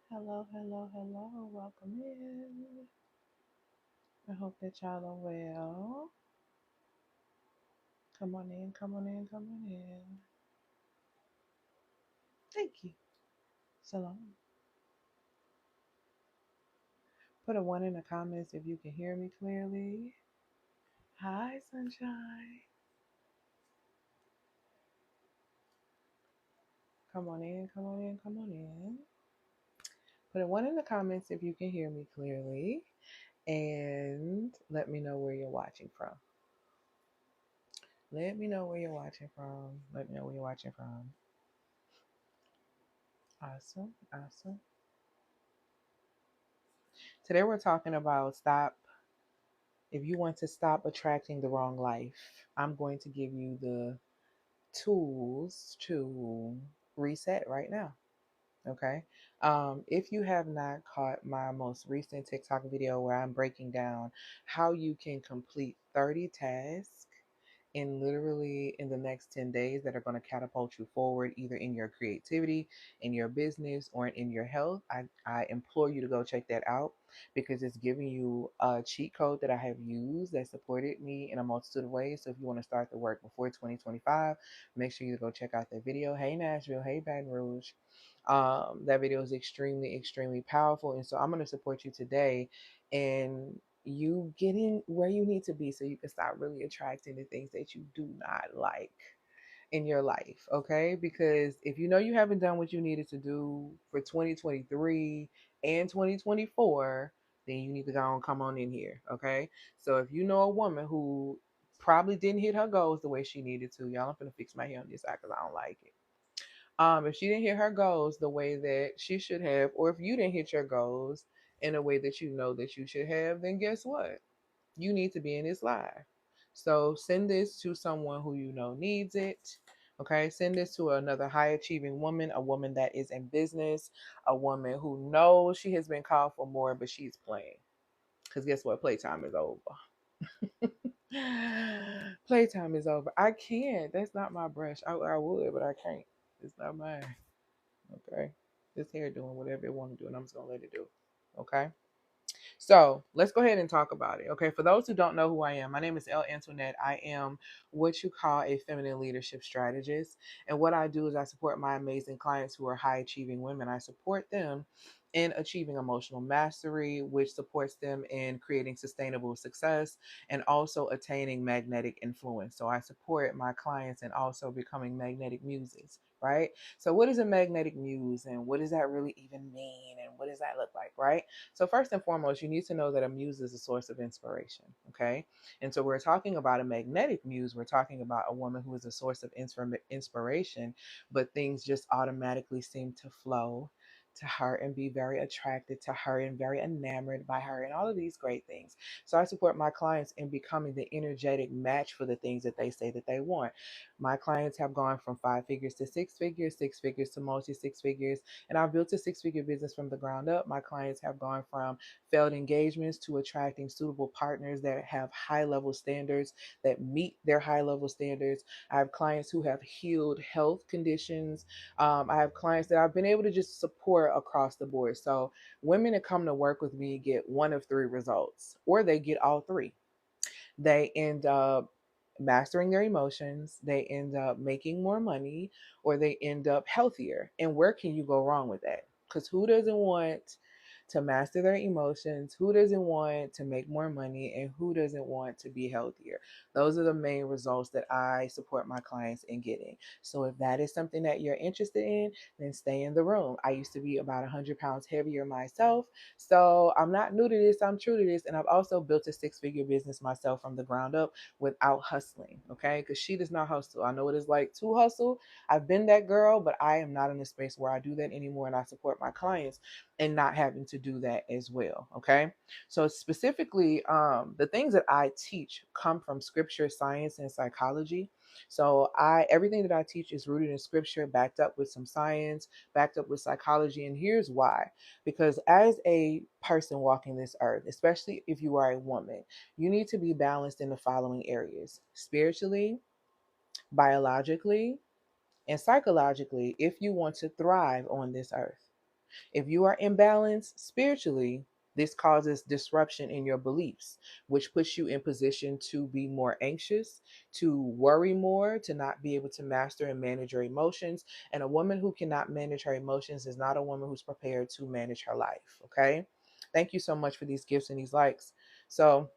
Hello, hello, hello. Welcome in. I hope that y'all are well. Come on in, come on in, come on in. Thank you. Salam. Put a one in the comments if you can hear me clearly. Hi, sunshine. Come on in, come on in, come on in. Put a one in the comments if you can hear me clearly. And let me know where you're watching from. Let me know where you're watching from. Let me know where you're watching from. Awesome, awesome. Today we're talking about if you want to stop attracting the wrong life. I'm going to give you the tools to reset right now. Okay. If you have not caught my most recent TikTok video where I'm breaking down how you can complete 30 tasks in the next 10 days that are going to catapult you forward either in your creativity, in your business, or in your health, I implore you to go check that out because it's giving you a cheat code that I have used that supported me in a multitude of ways. So if you want to start the work before 2025, make sure you go check out that video. Hey Nashville, hey Baton Rouge. That video is extremely, extremely powerful. And so I'm going to support you today in you getting where you need to be so you can start really attracting the things that you do not like in your life. Okay. Because if you know you haven't done what you needed to do for 2023 and 2024, then you need to go and come on in here. Okay. So if you know a woman who probably didn't hit her goals the way she needed to, y'all, I'm going to fix my hair on this side because I don't like it. If she didn't hit her goals the way that she should have, or if you didn't hit your goals in a way that you know that you should have, then guess what? You need to be in this live. So send this to someone who you know needs it. Okay, send this to another high achieving woman, a woman that is in business, a woman who knows she has been called for more, but she's playing. Because guess what? Playtime is over. Playtime is over. I can't. That's not my brush. I would, but I can't. It's not mine. Okay. This hair doing whatever it want to do, and I'm just gonna let it do. Okay. So let's go ahead and talk about it. Okay. For those who don't know who I am, my name is El Antoinette. I am what you call a feminine leadership strategist. And what I do is I support my amazing clients who are high achieving women. I support them in achieving emotional mastery, which supports them in creating sustainable success and also attaining magnetic influence. So I support my clients in also becoming magnetic muses, right? So what is a magnetic muse and what does that really even mean and what does that look like, right? So first and foremost, you need to know that a muse is a source of inspiration, okay? And so we're talking about a magnetic muse. We're talking about a woman who is a source of inspiration, but things just automatically seem to flow to her and be very attracted to her and very enamored by her and all of these great things. So I support my clients in becoming the energetic match for the things that they say that they want. My clients have gone from 5 figures to 6 figures, 6 figures to multi 6 figures, and I've built a 6 figure business from the ground up. My clients have gone from failed engagements to attracting suitable partners that have high level standards, that meet their high level standards. I have clients who have healed health conditions. I have clients that I've been able to just support across the board. So women that come to work with me get one of three results, or they get all three. They end up mastering their emotions, they end up making more money, or they end up healthier. And where can you go wrong with that? Because who doesn't want to master their emotions? Who doesn't want to make more money? And who doesn't want to be healthier? Those are the main results that I support my clients in getting. So if that is something that you're interested in, then stay in the room. I used to be about 100 pounds heavier myself. So I'm not new to this, I'm true to this. And I've also built a 6 figure business myself from the ground up without hustling. Okay. Because she does not hustle. I know what it's like to hustle. I've been that girl, but I am not in a space where I do that anymore. And I support my clients in not having to do that as well. Okay. So specifically, the things that I teach come from scripture, science, and psychology. So everything that I teach is rooted in scripture, backed up with some science, backed up with psychology. And here's why. Because as a person walking this earth, especially if you are a woman, you need to be balanced in the following areas: spiritually, biologically, and psychologically, if you want to thrive on this earth. If you are imbalanced spiritually, this causes disruption in your beliefs, which puts you in position to be more anxious, to worry more, to not be able to master and manage your emotions. And a woman who cannot manage her emotions is not a woman who's prepared to manage her life. Okay. Thank you so much for these gifts and these likes. So,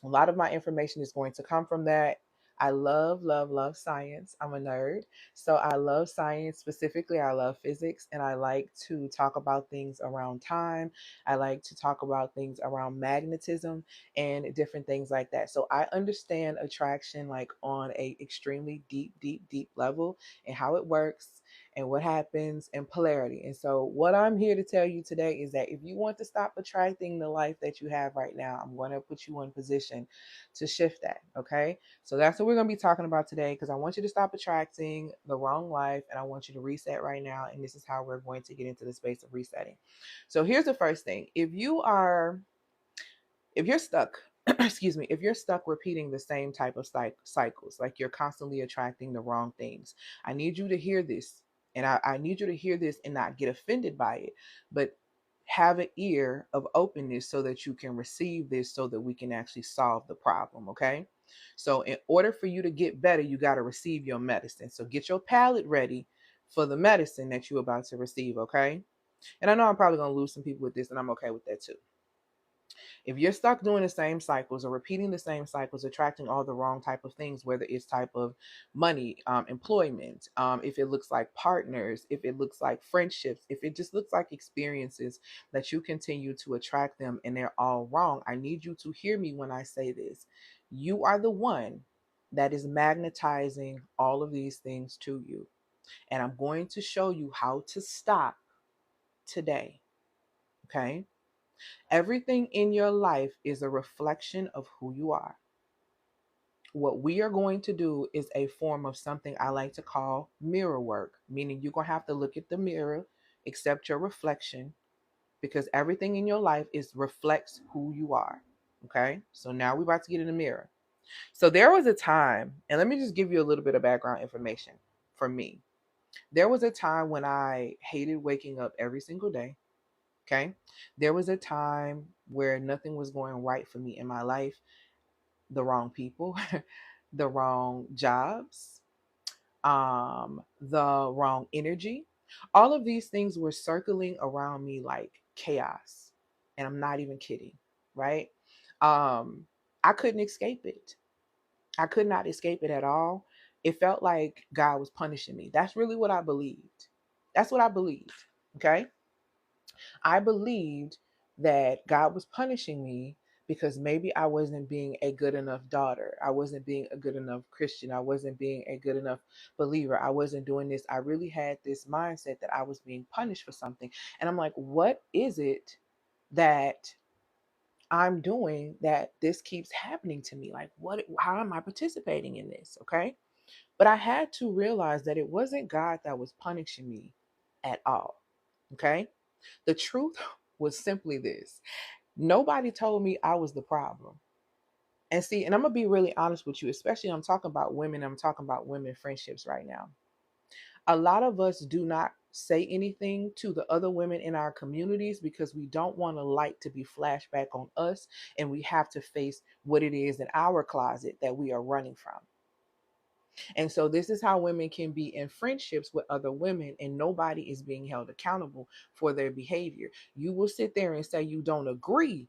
a lot of my information is going to come from that. I love, love, love science. I'm a nerd. So I love science. Specifically, I love physics, and I like to talk about things around time. I like to talk about things around magnetism and different things like that. So I understand attraction like on a extremely deep, deep, deep level, and how it works and what happens in polarity. And so what I'm here to tell you today is that if you want to stop attracting the life that you have right now, I'm going to put you in position to shift that. Okay. So that's what we're going to be talking about today, because I want you to stop attracting the wrong life and I want you to reset right now. And this is how we're going to get into the space of resetting. So here's the first thing. If you're stuck, excuse me, if you're stuck repeating the same type of cycles, like you're constantly attracting the wrong things, I need you to hear this. And I need you to hear this and not get offended by it, but have an ear of openness so that you can receive this, so that we can actually solve the problem. Okay. So in order for you to get better, you got to receive your medicine. So get your palate ready for the medicine that you're about to receive. Okay. And I know I'm probably going to lose some people with this, and I'm okay with that too. If you're stuck doing the same cycles or repeating the same cycles, attracting all the wrong type of things, whether it's type of money, employment, if it looks like partners, if it looks like friendships, if it just looks like experiences, that you continue to attract them and they're all wrong, I need you to hear me when I say this. You are the one that is magnetizing all of these things to you. And I'm going to show you how to stop today. Okay. Everything in your life is a reflection of who you are. What we are going to do is a form of something I like to call mirror work, meaning you're going to have to look at the mirror, accept your reflection, because everything in your life is reflects who you are. Okay. So now we're about to get in the mirror. So there was a time, and let me just give you a little bit of background information for me. There was a time when I hated waking up every single day. Okay. There was a time where nothing was going right for me in my life. The wrong people, the wrong jobs, the wrong energy. All of these things were circling around me like chaos. And I'm not even kidding, right? Um, I couldn't escape it. I could not escape it at all. It felt like God was punishing me. That's really what I believed. That's what I believed. Okay. I believed that God was punishing me because maybe I wasn't being a good enough daughter. I wasn't being a good enough Christian. I wasn't being a good enough believer. I wasn't doing this. I really had this mindset that I was being punished for something. And I'm like, what is it that I'm doing that this keeps happening to me? Like, how am I participating in this? Okay. But I had to realize that it wasn't God that was punishing me at all. Okay. The truth was simply this: nobody told me I was the problem. And see, and I'm going to be really honest with you, especially I'm talking about women, I'm talking about women friendships right now. A lot of us do not say anything to the other women in our communities because we don't want a light to be flashed back on us, and we have to face what it is in our closet that we are running from. And so this is how women can be in friendships with other women and nobody is being held accountable for their behavior. You will sit there and say you don't agree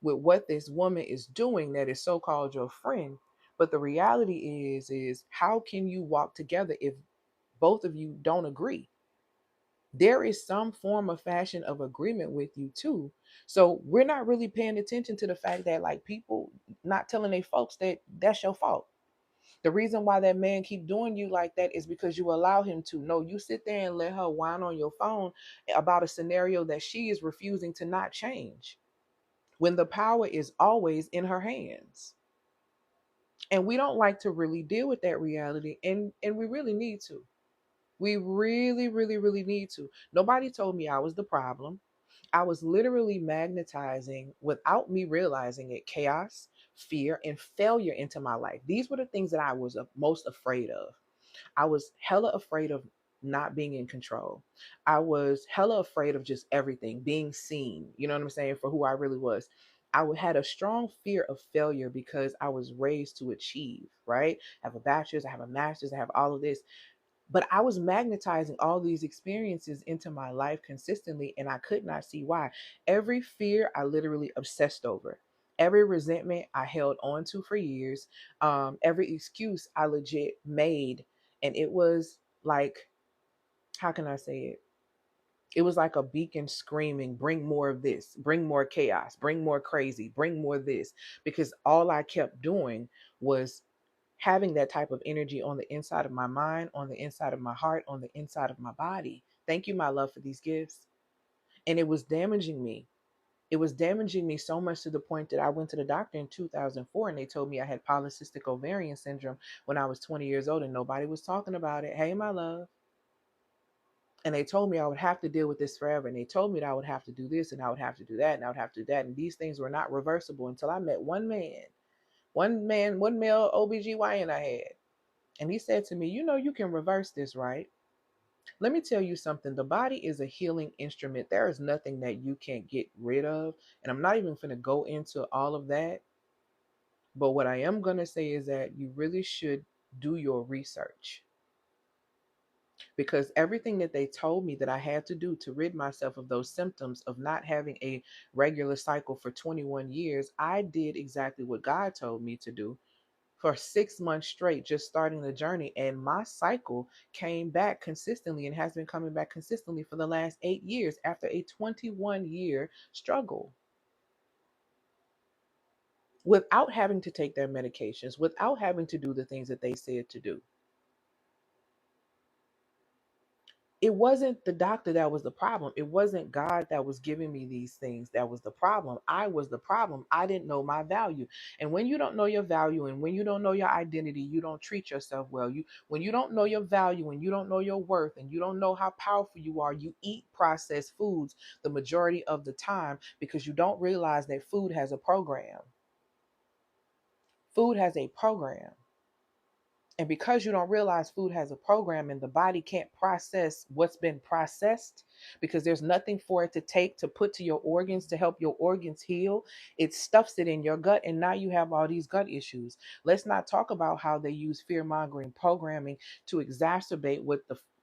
with what this woman is doing that is so-called your friend. But the reality is how can you walk together if both of you don't agree? There is some form of fashion of agreement with you too. So we're not really paying attention to the fact that like people not telling their folks that that's your fault. The reason why that man keep doing you like that is because you allow him to. No, you sit there and let her whine on your phone about a scenario that she is refusing to not change when the power is always in her hands. And we don't like to really deal with that reality. And we really need to. We really, really, really need to. Nobody told me I was the problem. I was literally magnetizing without me realizing it chaos, fear, and failure into my life. These were the things that I was most afraid of. I was hella afraid of not being in control. I was hella afraid of just everything being seen, you know what I'm saying, for who I really was. Had a strong fear of failure because I was raised to achieve, right? I have a bachelor's, I have a master's, I have all of this. But I was magnetizing all these experiences into my life consistently, and I could not see why. Every fear I literally obsessed over. Every resentment I held on to for years. Every excuse I legit made. And it was like, how can I say it? It was like a beacon screaming, bring more of this, bring more chaos, bring more crazy, bring more this. Because all I kept doing was having that type of energy on the inside of my mind, on the inside of my heart, on the inside of my body. Thank you, my love, for these gifts. And it was damaging me. It was damaging me so much to the point that I went to the doctor in 2004 and they told me I had polycystic ovarian syndrome when I was 20 years old and nobody was talking about it. Hey, my love. And they told me I would have to deal with this forever. And they told me that I would have to do this and I would have to do that and I would have to do that. And these things were not reversible until I met one male OBGYN I had. And he said to me, you know, you can reverse this, right? Let me tell you something. The body is a healing instrument. There is nothing that you can't get rid of. And I'm not even going to go into all of that. But what I am going to say is that you really should do your research. Because everything that they told me that I had to do to rid myself of those symptoms of not having a regular cycle for 21 years, I did exactly what God told me to do for 6 months straight, just starting the journey. And my cycle came back consistently and has been coming back consistently for the last 8 years after a 21-year struggle without having to take their medications, without having to do the things that they said to do. It wasn't the doctor that was the problem. It wasn't God that was giving me these things that was the problem. I was the problem. I didn't know my value. And when you don't know your value and when you don't know your identity, you don't treat yourself well. When you don't know your value and you don't know your worth and you don't know how powerful you are, you eat processed foods the majority of the time because you don't realize that food has a program. Food has a program. And because you don't realize food has a program and the body can't process what's been processed because there's nothing for it to take to put to your organs to help your organs heal, it stuffs it in your gut. And now you have all these gut issues. Let's not talk about how they use fear mongering programming to exacerbate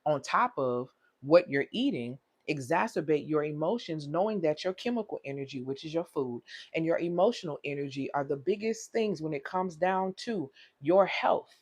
on top of what you're eating, exacerbate your emotions, knowing that your chemical energy, which is your food, and your emotional energy are the biggest things when it comes down to your health.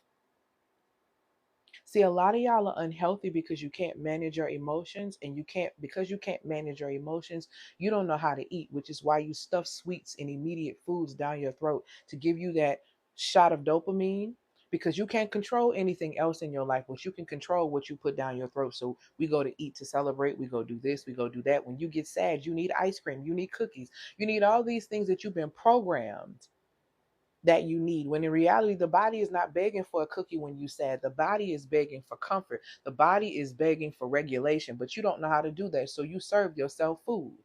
See, a lot of y'all are unhealthy because you can't manage your emotions, and because you can't manage your emotions, you don't know how to eat, which is why you stuff sweets and immediate foods down your throat to give you that shot of dopamine, because you can't control anything else in your life, but you can control what you put down your throat. So we go to eat to celebrate, we go do this, we go do that. When you get sad, you need ice cream, you need cookies, you need all these things that you've been programmed that you need, when in reality the body is not begging for a cookie when you sad. The body is begging for comfort. The body is begging for regulation, but you don't know how to do that, so you serve yourself food.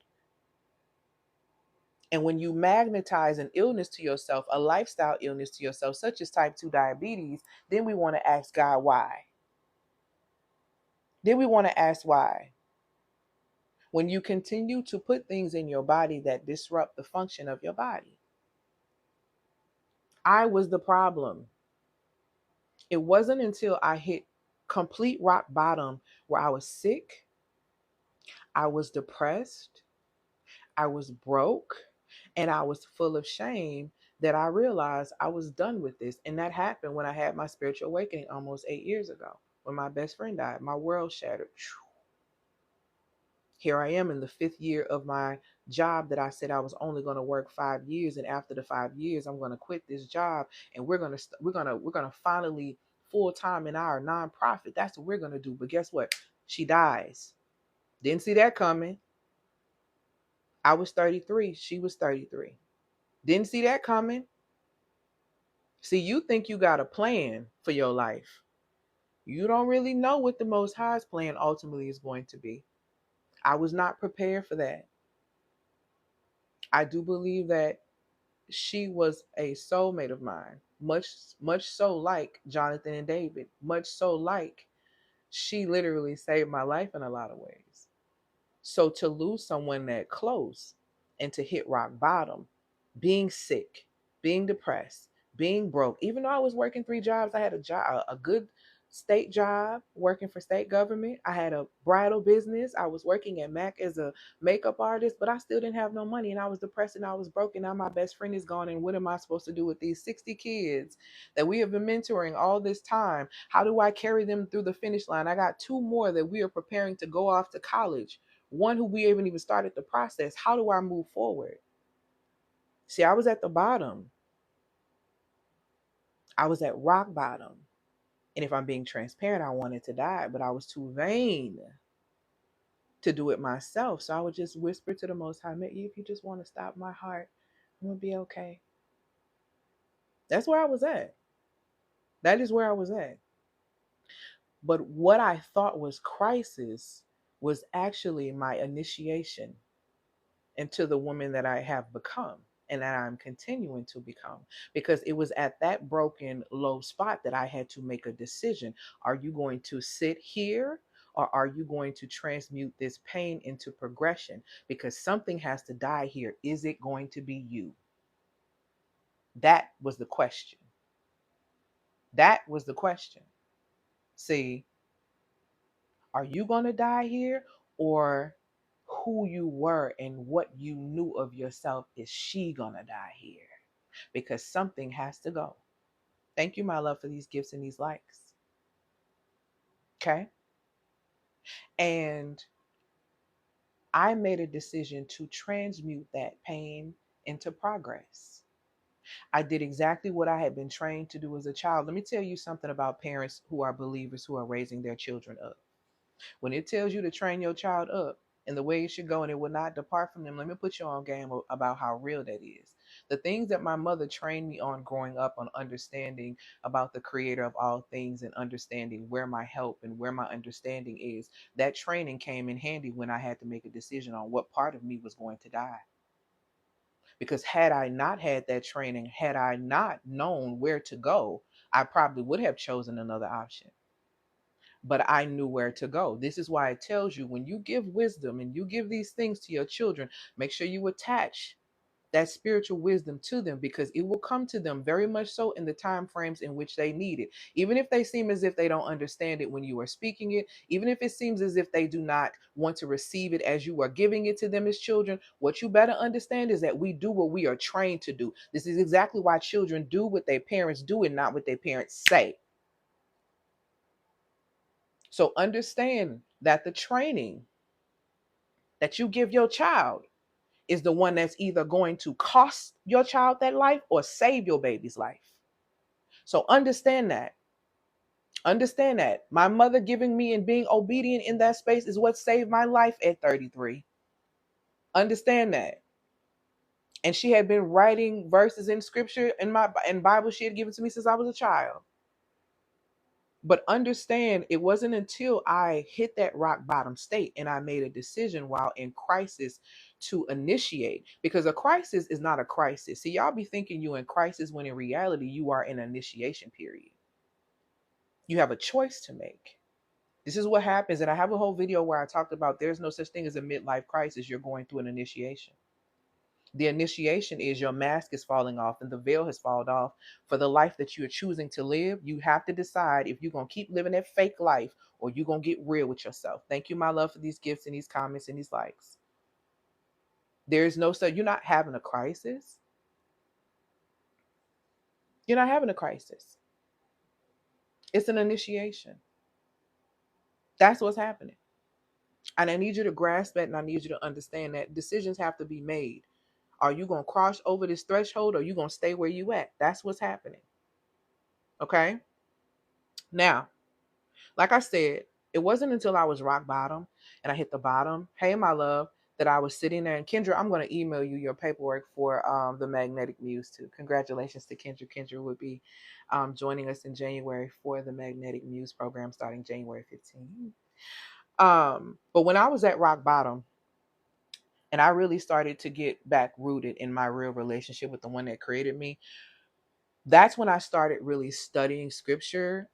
And when you magnetize an illness to yourself, a lifestyle illness to yourself, such as type 2 diabetes, then we want to ask God why. Then we want to ask why. When you continue to put things in your body that disrupt the function of your body. I was the problem. It wasn't until I hit complete rock bottom where I was sick, I was depressed, I was broke, and I was full of shame that I realized I was done with this. And that happened when I had my spiritual awakening almost 8 years ago, when my best friend died. My world shattered. Here I am in the 5th year of my job that I said I was only going to work 5 years, and after the 5 years, I'm going to quit this job, and we're gonna finally full time in our nonprofit. That's what we're gonna do. But guess what? She dies. Didn't see that coming. I was 33. She was 33. Didn't see that coming. See, you think you got a plan for your life. You don't really know what the Most High's plan ultimately is going to be. I was not prepared for that. I do believe that she was a soulmate of mine, much so like Jonathan and David, much so like she literally saved my life in a lot of ways. So to lose someone that close and to hit rock bottom, being sick, being depressed, being broke, even though I was working 3 jobs, I had a job, a good state job working for state government. I had a bridal business. I was working at Mac as a makeup artist, but I still didn't have no money and I was depressed and I was broken. Now my best friend is gone. And what am I supposed to do with these 60 kids that we have been mentoring all this time? How do I carry them through the finish line? I got 2 more that we are preparing to go off to college. One who we haven't even started the process. How do I move forward? See, I was at the bottom. I was at rock bottom. And if I'm being transparent, I wanted to die, but I was too vain to do it myself. So I would just whisper to the Most High, if you just want to stop my heart, I'm going to be okay. That's where I was at. That is where I was at. But what I thought was crisis was actually my initiation into the woman that I have become and that I'm continuing to become. Because it was at that broken, low spot that I had to make a decision. Are you going to sit here or are you going to transmute this pain into progression? Because something has to die here. Is it going to be you? That was the question. That was the question. See, are you going to die here or who you were and what you knew of yourself, is she going to die here? Because something has to go. Thank you, my love, for these gifts and these likes. Okay. And I made a decision to transmute that pain into progress. I did exactly what I had been trained to do as a child. Let me tell you something about parents who are believers who are raising their children up. When it tells you to train your child up in the way it should go and it will not depart from them, let me put you on game about how real that is. The things that my mother trained me on growing up, on understanding about the creator of all things and understanding where my help and where my understanding is, that training came in handy when I had to make a decision on what part of me was going to die. Because had I not had that training, had I not known where to go, I probably would have chosen another option, but I knew where to go. This is why it tells you, when you give wisdom and you give these things to your children, make sure you attach that spiritual wisdom to them, because it will come to them very much so in the time frames in which they need it. Even if they seem as if they don't understand it when you are speaking it, even if it seems as if they do not want to receive it as you are giving it to them as children, what you better understand is that we do what we are trained to do. This is exactly why children do what their parents do and not what their parents say. So understand that the training that you give your child is the one that's either going to cost your child that life or save your baby's life. So understand that. Understand that. My mother giving me and being obedient in that space is what saved my life at 33. Understand that. And she had been writing verses in scripture in Bible she had given to me since I was a child. But understand, it wasn't until I hit that rock bottom state and I made a decision while in crisis to initiate. Because a crisis is not a crisis. See, y'all be thinking you in crisis when in reality you are in an initiation period. You have a choice to make. This is what happens. And I have a whole video where I talked about there's no such thing as a midlife crisis. You're going through an initiation. The initiation is your mask is falling off and the veil has fallen off for the life that you are choosing to live. You have to decide if you're going to keep living that fake life or you're going to get real with yourself. Thank you, my love, for these gifts and these comments and these likes. There is no, so you're not having a crisis. You're not having a crisis. It's an initiation. That's what's happening. And I need you to grasp that, and I need you to understand that decisions have to be made. Are you going to cross over this threshold or are you going to stay where you at? That's what's happening. Okay? Now, like I said, it wasn't until I was rock bottom and I hit the bottom. Hey, my love, that I was sitting there. And Kendra, I'm going to email you your paperwork for the Magnetic Muse too. Congratulations to Kendra. Kendra would be joining us in January for the Magnetic Muse program starting January 15th. But when I was at rock bottom and I really started to get back rooted in my real relationship with the one that created me, that's when I started really studying scripture,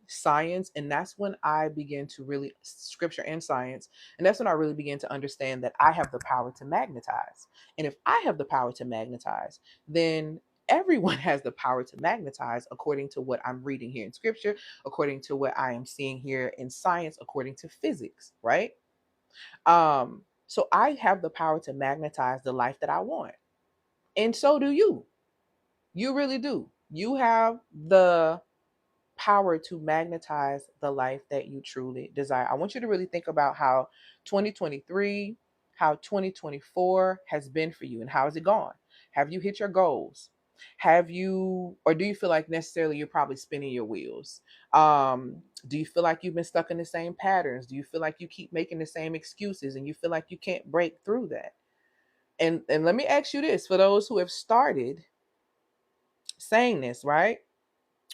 science, and that's when I began to really scripture and science, and that's when I really began to understand that I have the power to magnetize. And if I have the power to magnetize, then everyone has the power to magnetize according to what I'm reading here in scripture, according to what I am seeing here in science, according to physics, right? So I have the power to magnetize the life that I want. And so do you. You really do. You have the power to magnetize the life that you truly desire. I want you to really think about how 2023, how 2024 has been for you and how has it gone? Have you hit your goals? Have you, or do you feel like necessarily you're probably spinning your wheels? Do you feel like you've been stuck in the same patterns? Do you feel like you keep making the same excuses and you feel like you can't break through that? And let me ask you this, for those who have started saying this, right?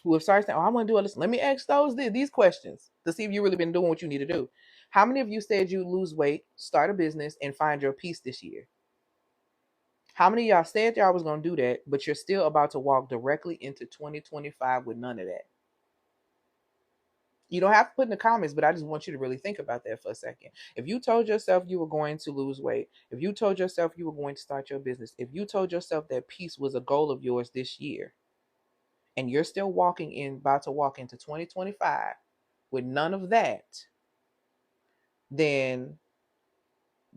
Who have started saying, "Oh, I want to do all this." Let me ask these questions to see if you've really been doing what you need to do. How many of you said you lose weight, start a business, and find your peace this year? How many of y'all said y'all was gonna do that, but you're still about to walk directly into 2025 with none of that? You don't have to put in the comments, but I just want you to really think about that for a second. If you told yourself you were going to lose weight, if you told yourself you were going to start your business, if you told yourself that peace was a goal of yours this year, and you're still about to walk into 2025 with none of that, then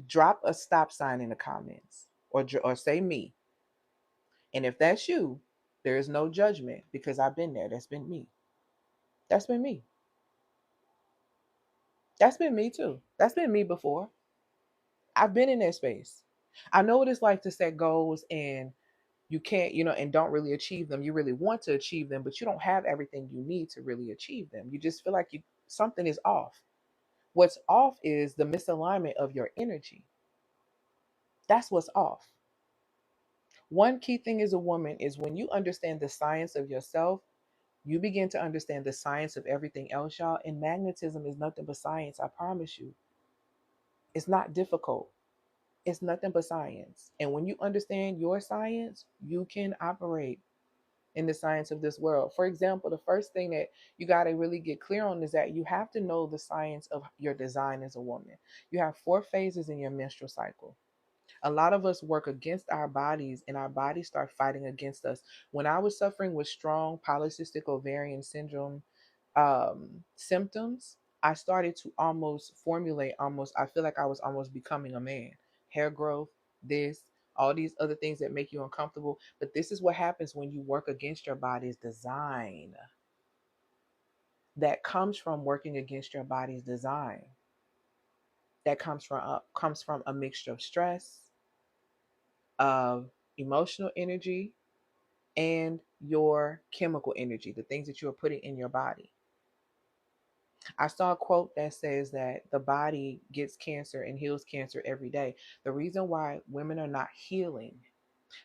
drop a stop sign in the comments or say me. And if that's you, there is no judgment because I've been there. That's been me. That's been me. That's been me too. That's been me before. I've been in that space. I know what it's like to set goals and you can't, and don't really achieve them. You really want to achieve them, but you don't have everything you need to really achieve them. You just feel like something is off. What's off is the misalignment of your energy. That's what's off. One key thing as a woman is when you understand the science of yourself, you begin to understand the science of everything else, y'all. And magnetism is nothing but science. I promise you. It's not difficult. It's nothing but science. And when you understand your science, you can operate in the science of this world. For example, the first thing that you got to really get clear on is that you have to know the science of your design as a woman. You have 4 phases in your menstrual cycle. A lot of us work against our bodies and our bodies start fighting against us. When I was suffering with strong polycystic ovarian syndrome symptoms, I started to I feel like I was almost becoming a man. Hair growth, this, all these other things that make you uncomfortable. But this is what happens when you work against your body's design. That comes from working against your body's design. That comes from a mixture of stress, of emotional energy, and your chemical energy, the things that you are putting in your body. I saw a quote that says that the body gets cancer and heals cancer every day. The reason why women are not healing,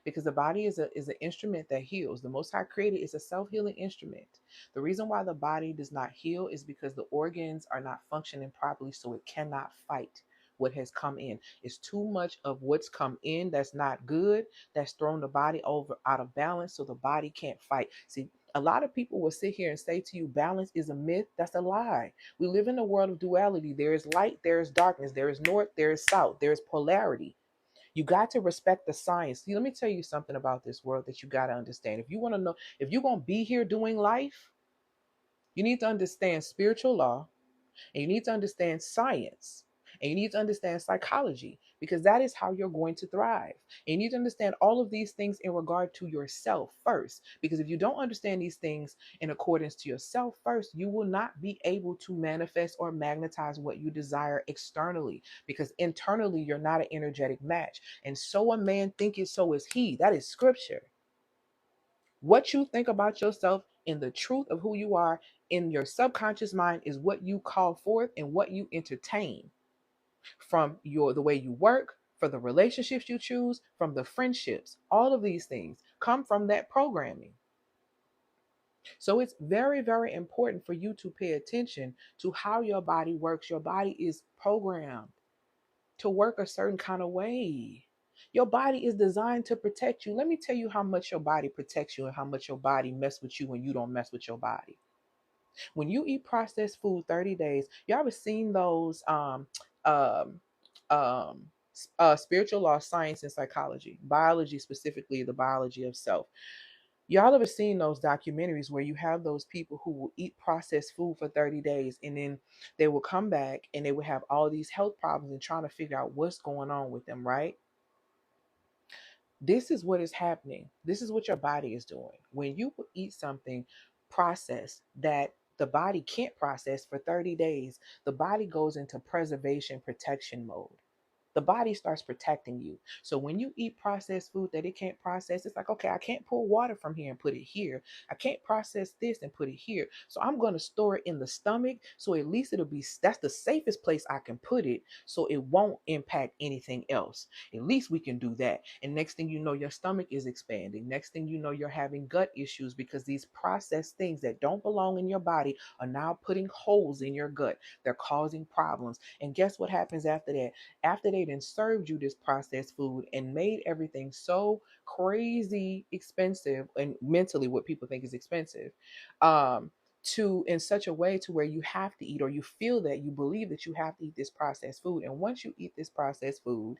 because the body is an instrument that heals. The Most High created is a self-healing instrument. The reason why the body does not heal is because the organs are not functioning properly, so it cannot fight what has come in. It's too much of what's come in that's not good, that's thrown the body over out of balance, so the body can't fight. See, a lot of people will sit here and say to you, balance is a myth. That's a lie. We live in a world of duality. There is light, there is darkness, there is north, there is south, there is polarity. You got to respect the science. See, let me tell you something about this world that you got to understand. If you want to know, if you're going to be here doing life, you need to understand spiritual law, and you need to understand science, and you need to understand psychology, because that is how you're going to thrive. And you need to understand all of these things in regard to yourself first, because if you don't understand these things in accordance to yourself first, you will not be able to manifest or magnetize what you desire externally, because internally you're not an energetic match. And so a man thinketh, so is he. That is scripture. What you think about yourself in the truth of who you are in your subconscious mind is what you call forth and what you entertain. from the way you work, for the relationships you choose, from the friendships. All of these things come from that programming. So it's very, very important for you to pay attention to how your body works. Your body is programmed to work a certain kind of way. Your body is designed to protect you. Let me tell you how much your body protects you and how much your body mess with you when you don't mess with your body. When you eat processed food 30 days, y'all ever seen those um um spiritual law, science and psychology, biology, specifically the biology of self? Y'all ever seen those documentaries where you have those people who will eat processed food for 30 days and then they will come back and they will have all these health problems and trying to figure out what's going on with them, right? This is what is happening. This is what your body is doing. When you eat something processed that the body can't process for 30 days, the body goes into preservation protection mode. The body starts protecting you. So when you eat processed food that it can't process, it's like, okay, I can't pull water from here and put it here. I can't process this and put it here. So I'm going to store it in the stomach. So at least that's the safest place I can put it. So it won't impact anything else. At least we can do that. And next thing you know, your stomach is expanding. Next thing you know, you're having gut issues because these processed things that don't belong in your body are now putting holes in your gut. They're causing problems. And guess what happens after that? After they then served you this processed food and made everything so crazy expensive, and mentally what people think is expensive, to in such a way to where you have to eat, or you feel that you believe that you have to eat this processed food. And once you eat this processed food,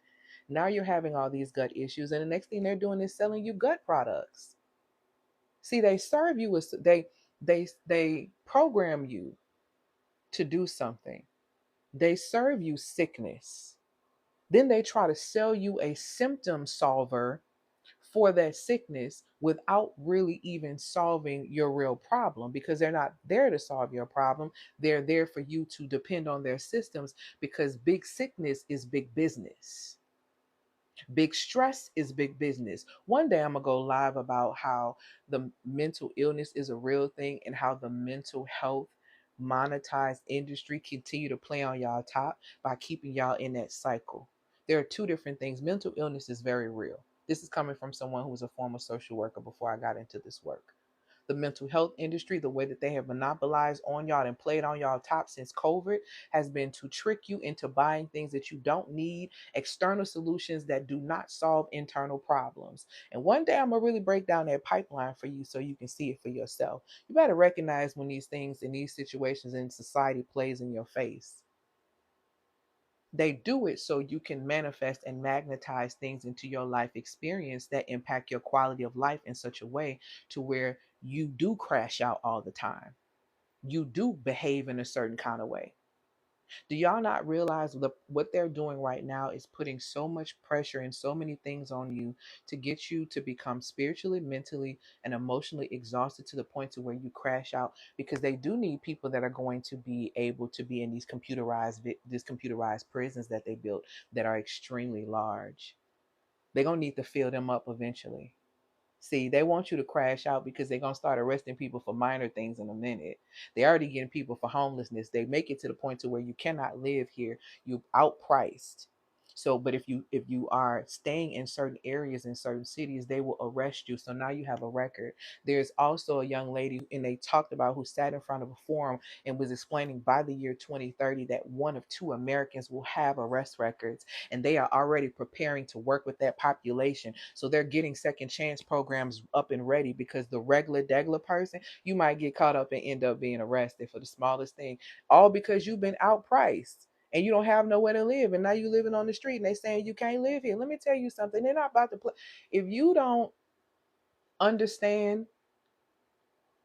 now you're having all these gut issues, and the next thing they're doing is selling you gut products. See, they serve you with they program you to do something. They serve you sickness. Then they try to sell you a symptom solver for that sickness without really even solving your real problem, because they're not there to solve your problem. They're there for you to depend on their systems, because big sickness is big business. Big stress is big business. One day I'm going to go live about how the mental illness is a real thing and how the mental health monetized industry continue to play on y'all top by keeping y'all in that cycle. There are two different things. Mental illness is very real. This is coming from someone who was a former social worker before I got into this work. The mental health industry, the way that they have monopolized on y'all and played on y'all top since COVID, has been to trick you into buying things that you don't need, external solutions that do not solve internal problems. And one day I'm going to really break down that pipeline for you so you can see it for yourself. You better recognize when these things in these situations in society plays in your face. They do it so you can manifest and magnetize things into your life experience that impact your quality of life in such a way to where you do crash out all the time. You do behave in a certain kind of way. Do y'all not realize what they're doing right now is putting so much pressure and so many things on you to get you to become spiritually, mentally, and emotionally exhausted to the point to where you crash out? Because they do need people that are going to be able to be in these computerized prisons that they built that are extremely large. They're gonna need to fill them up eventually. See, they want you to crash out because they're going to start arresting people for minor things in a minute. They already getting people for homelessness. They make it to the point to where you cannot live here. You outpriced. So, but if you are staying in certain areas in certain cities, they will arrest you. So now you have a record. There's also a young lady, and they talked about, who sat in front of a forum and was explaining by the year 2030 that 1 of 2 Americans will have arrest records, and they are already preparing to work with that population. So they're getting second chance programs up and ready, because the regular degular person, you might get caught up and end up being arrested for the smallest thing, all because you've been outpriced and you don't have nowhere to live, and now you living on the street and they saying you can't live here. Let me tell you something. They're not about to play. If you don't understand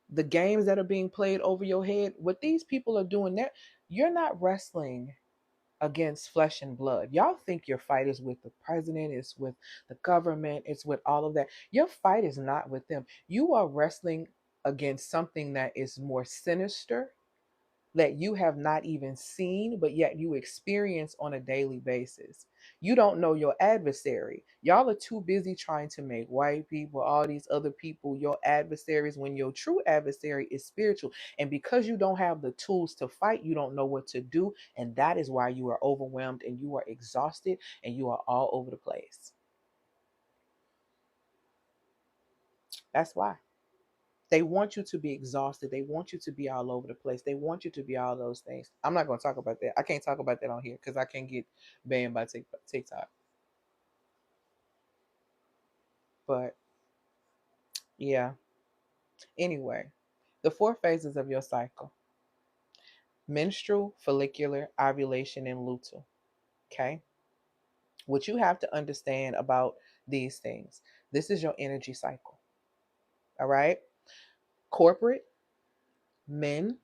the games that are being played over your head, what these people are doing there, you're not wrestling against flesh and blood. Y'all think your fight is with the president, it's with the government, it's with all of that. Your fight is not with them. You are wrestling against something that is more sinister, that you have not even seen, but yet you experience on a daily basis. You don't know your adversary. Y'all are too busy trying to make white people, all these other people, your adversaries, when your true adversary is spiritual. And because you don't have the tools to fight, you don't know what to do. And that is why you are overwhelmed and you are exhausted and you are all over the place. That's why. They want you to be exhausted. They want you to be all over the place. They want you to be all those things. I'm not going to talk about that. I can't talk about that on here because I can't get banned by TikTok. But yeah. Anyway, the four phases of your cycle: menstrual, follicular, ovulation, and luteal. Okay. What you have to understand about these things: this is your energy cycle. All right. Corporate, men,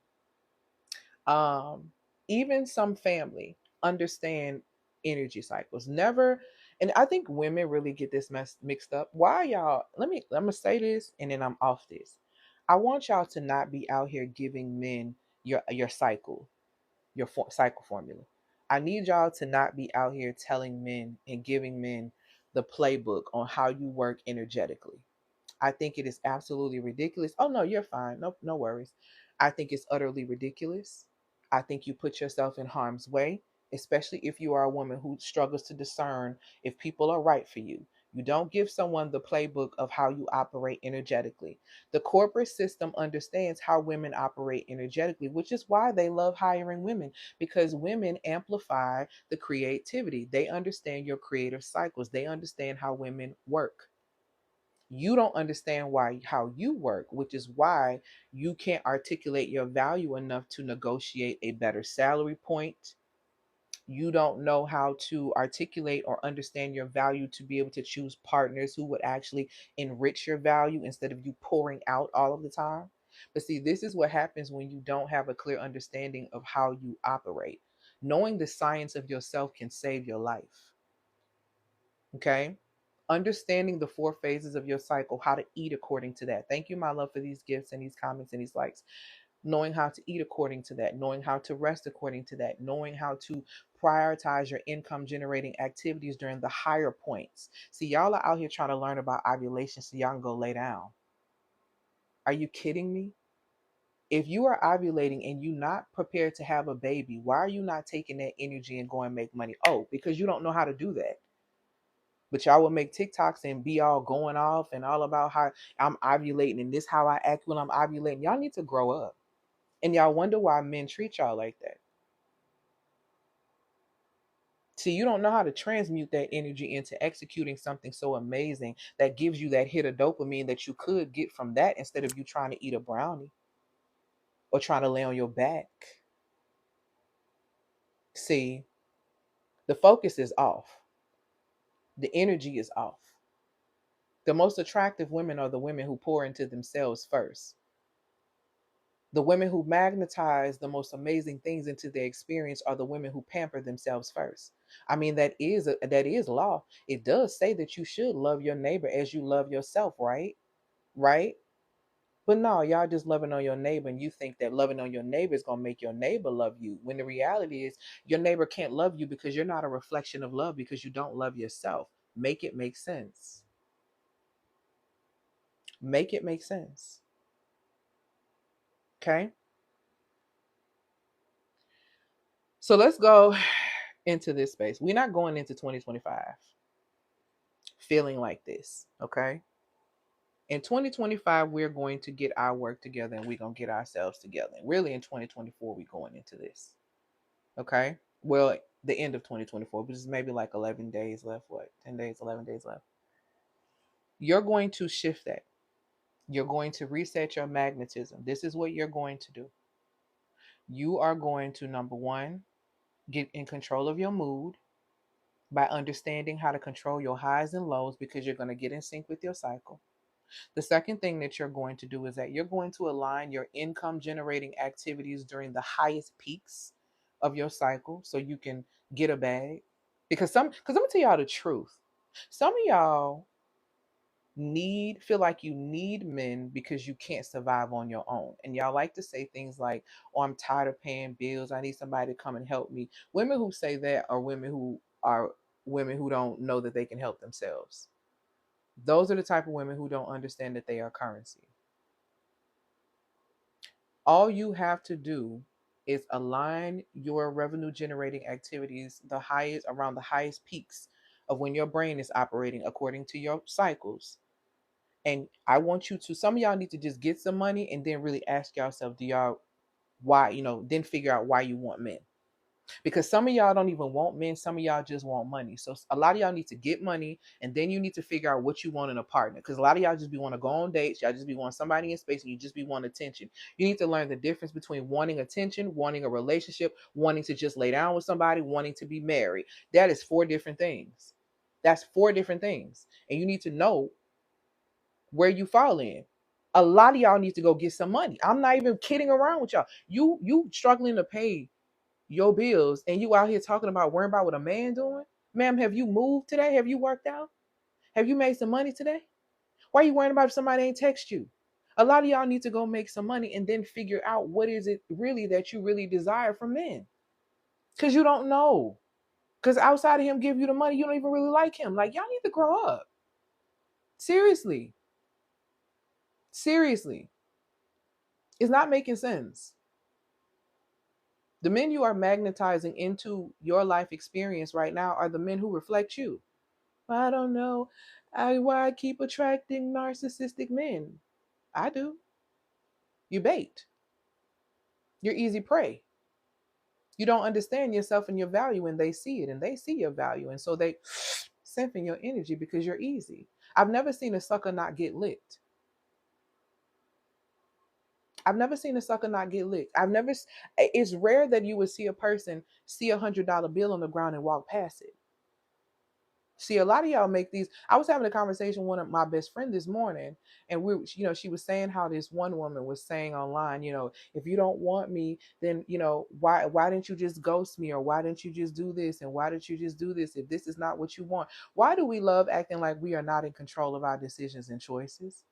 um even some family understand energy cycles. Never. And I think women really get this mixed up. Why y'all, I'm gonna say this and then I'm off this. I want y'all to not be out here giving men your cycle, cycle formula. I need y'all to not be out here telling men and giving men the playbook on how you work energetically. I think it is absolutely ridiculous. Oh no, you're fine. No, no worries. I think it's utterly ridiculous. I think you put yourself in harm's way, especially if you are a woman who struggles to discern if people are right for you. You don't give someone the playbook of how you operate energetically. The corporate system understands how women operate energetically, which is why they love hiring women, because women amplify the creativity. They understand your creative cycles. They understand how women work. You don't understand why how you work, which is why you can't articulate your value enough to negotiate a better salary point. You don't know how to articulate or understand your value to be able to choose partners who would actually enrich your value instead of you pouring out all of the time. But see, this is what happens when you don't have a clear understanding of how you operate. Knowing the science of yourself can save your life. Okay. Understanding the four phases of your cycle, how to eat according to that. Thank you, my love, for these gifts and these comments and these likes. Knowing how to eat according to that, knowing how to rest according to that, knowing how to prioritize your income generating activities during the higher points. See, y'all are out here trying to learn about ovulation so y'all can go lay down. Are you kidding me? If you are ovulating and you're not prepared to have a baby, why are you not taking that energy and going make money? Oh, because you don't know how to do that. But y'all will make TikToks and be all going off and all about how I'm ovulating and this how I act when I'm ovulating. Y'all need to grow up. And y'all wonder why men treat y'all like that. See, you don't know how to transmute that energy into executing something so amazing that gives you that hit of dopamine that you could get from that instead of you trying to eat a brownie or trying to lay on your back. See, the focus is off. The energy is off. The most attractive women are the women who pour into themselves first. The women who magnetize the most amazing things into their experience are the women who pamper themselves first. I mean, that is law. It does say that you should love your neighbor as you love yourself, right? Right? But no, y'all just loving on your neighbor and you think that loving on your neighbor is going to make your neighbor love you. When the reality is your neighbor can't love you because you're not a reflection of love because you don't love yourself. Make it make sense. Make it make sense. Okay? So let's go into this space. We're not going into 2025 feeling like this, okay? In 2025, we're going to get our work together and we're going to get ourselves together. And really, in 2024, we're going into this, okay? Well, the end of 2024, which is maybe like 11 days left. What? 10 days, 11 days left. You're going to shift that. You're going to reset your magnetism. This is what you're going to do. You are going to, number one, get in control of your mood by understanding how to control your highs and lows because you're going to get in sync with your cycle. The second thing that you're going to do is that you're going to align your income generating activities during the highest peaks of your cycle so you can get a bag. Because I'm gonna tell y'all the truth. Some of y'all feel like you need men because you can't survive on your own. And y'all like to say things like, "Oh, I'm tired of paying bills. I need somebody to come and help me." Women who say that are women who don't know that they can help themselves. Those are the type of women who don't understand that they are currency. All you have to do is align your revenue generating activities around the highest peaks of when your brain is operating according to your cycles. And I want you to, some of y'all need to just get some money and then really ask yourself, do y'all, why, then figure out why you want men. Because some of y'all don't even want men, some of y'all just want money. So a lot of y'all need to get money, and then you need to figure out what you want in a partner. Because a lot of y'all just be want to go on dates, y'all just be wanting somebody in space, and you just be wanting attention. You need to learn the difference between wanting attention, wanting a relationship, wanting to just lay down with somebody, wanting to be married. That is 4 different things. That's 4 different things. And you need to know where you fall in. A lot of y'all need to go get some money. I'm not even kidding around with y'all. You struggling to pay your bills and you out here talking about worrying about what a man doing? Ma'am, have you moved today? Have you worked out? Have you made some money today? Why are you worrying about if somebody ain't text you? A lot of y'all need to go make some money and then figure out what is it really that you really desire from men. Because you don't know. Because outside of him give you the money, you don't even really like him. Like, y'all need to grow up. Seriously. Seriously. It's not making sense. The men you are magnetizing into your life experience right now are the men who reflect you. I don't know why I keep attracting narcissistic men. I do. You bait. You're easy prey. You don't understand yourself and your value, and they see it, and they see your value, and so they simp in your energy because you're easy. I've never seen a sucker not get licked. I've never seen a sucker not get licked. It's rare that you would see a person see $100 bill on the ground and walk past it. See, a lot of y'all make these. I was having a conversation with one of my best friend this morning, and she was saying how this one woman was saying online, if you don't want me, then why didn't you just ghost me, or why didn't you just do this, and why didn't you just do this if this is not what you want? Why do we love acting like we are not in control of our decisions and choices?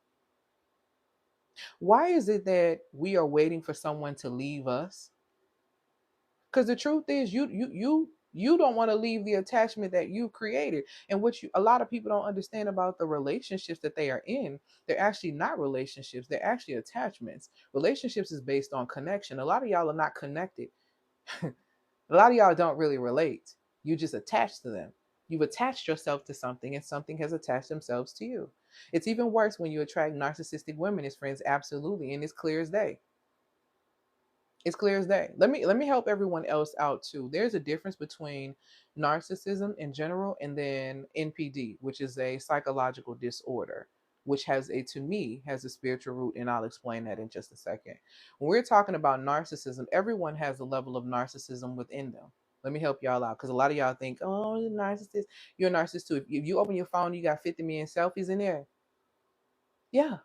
Why is it that we are waiting for someone to leave us? Because the truth is, you don't want to leave the attachment that you created. And a lot of people don't understand about the relationships that they are in, they're actually not relationships, they're actually attachments. Relationships is based on connection. A lot of y'all are not connected. A lot of y'all don't really relate. You just attach to them. You've attached yourself to something, and something has attached themselves to you. It's even worse when you attract narcissistic women as friends. Absolutely. And it's clear as day. It's clear as day. Let me help everyone else out too. There's a difference between narcissism in general and then NPD, which is a psychological disorder, which to me has a spiritual root, and I'll explain that in just a second. When we're talking about narcissism, everyone has a level of narcissism within them. Let me help y'all out, because a lot of y'all think, "Oh, you're a narcissist." You're a narcissist too. If you open your phone, you got 50 million selfies in there. Yeah,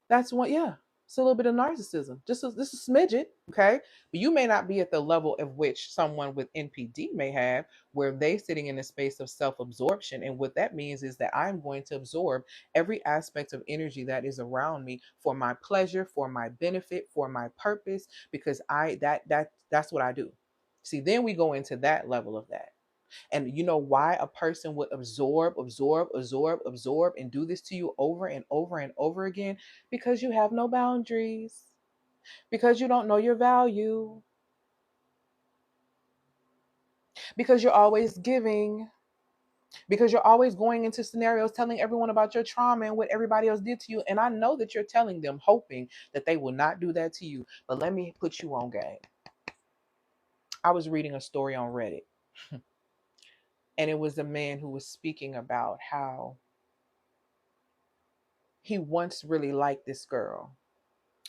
that's one. Yeah, it's a little bit of narcissism, just a smidget, okay? But you may not be at the level of which someone with NPD may have, where they sitting in a space of self-absorption. And what that means is that I'm going to absorb every aspect of energy that is around me for my pleasure, for my benefit, for my purpose, because that's what I do. See, then we go into that level of that. And you know why a person would absorb, and do this to you over and over and over again? Because you have no boundaries, because you don't know your value, because you're always giving, because you're always going into scenarios telling everyone about your trauma and what everybody else did to you. And I know that you're telling them, hoping that they will not do that to you. But let me put you on game. I was reading a story on Reddit, and it was a man who was speaking about how he once really liked this girl.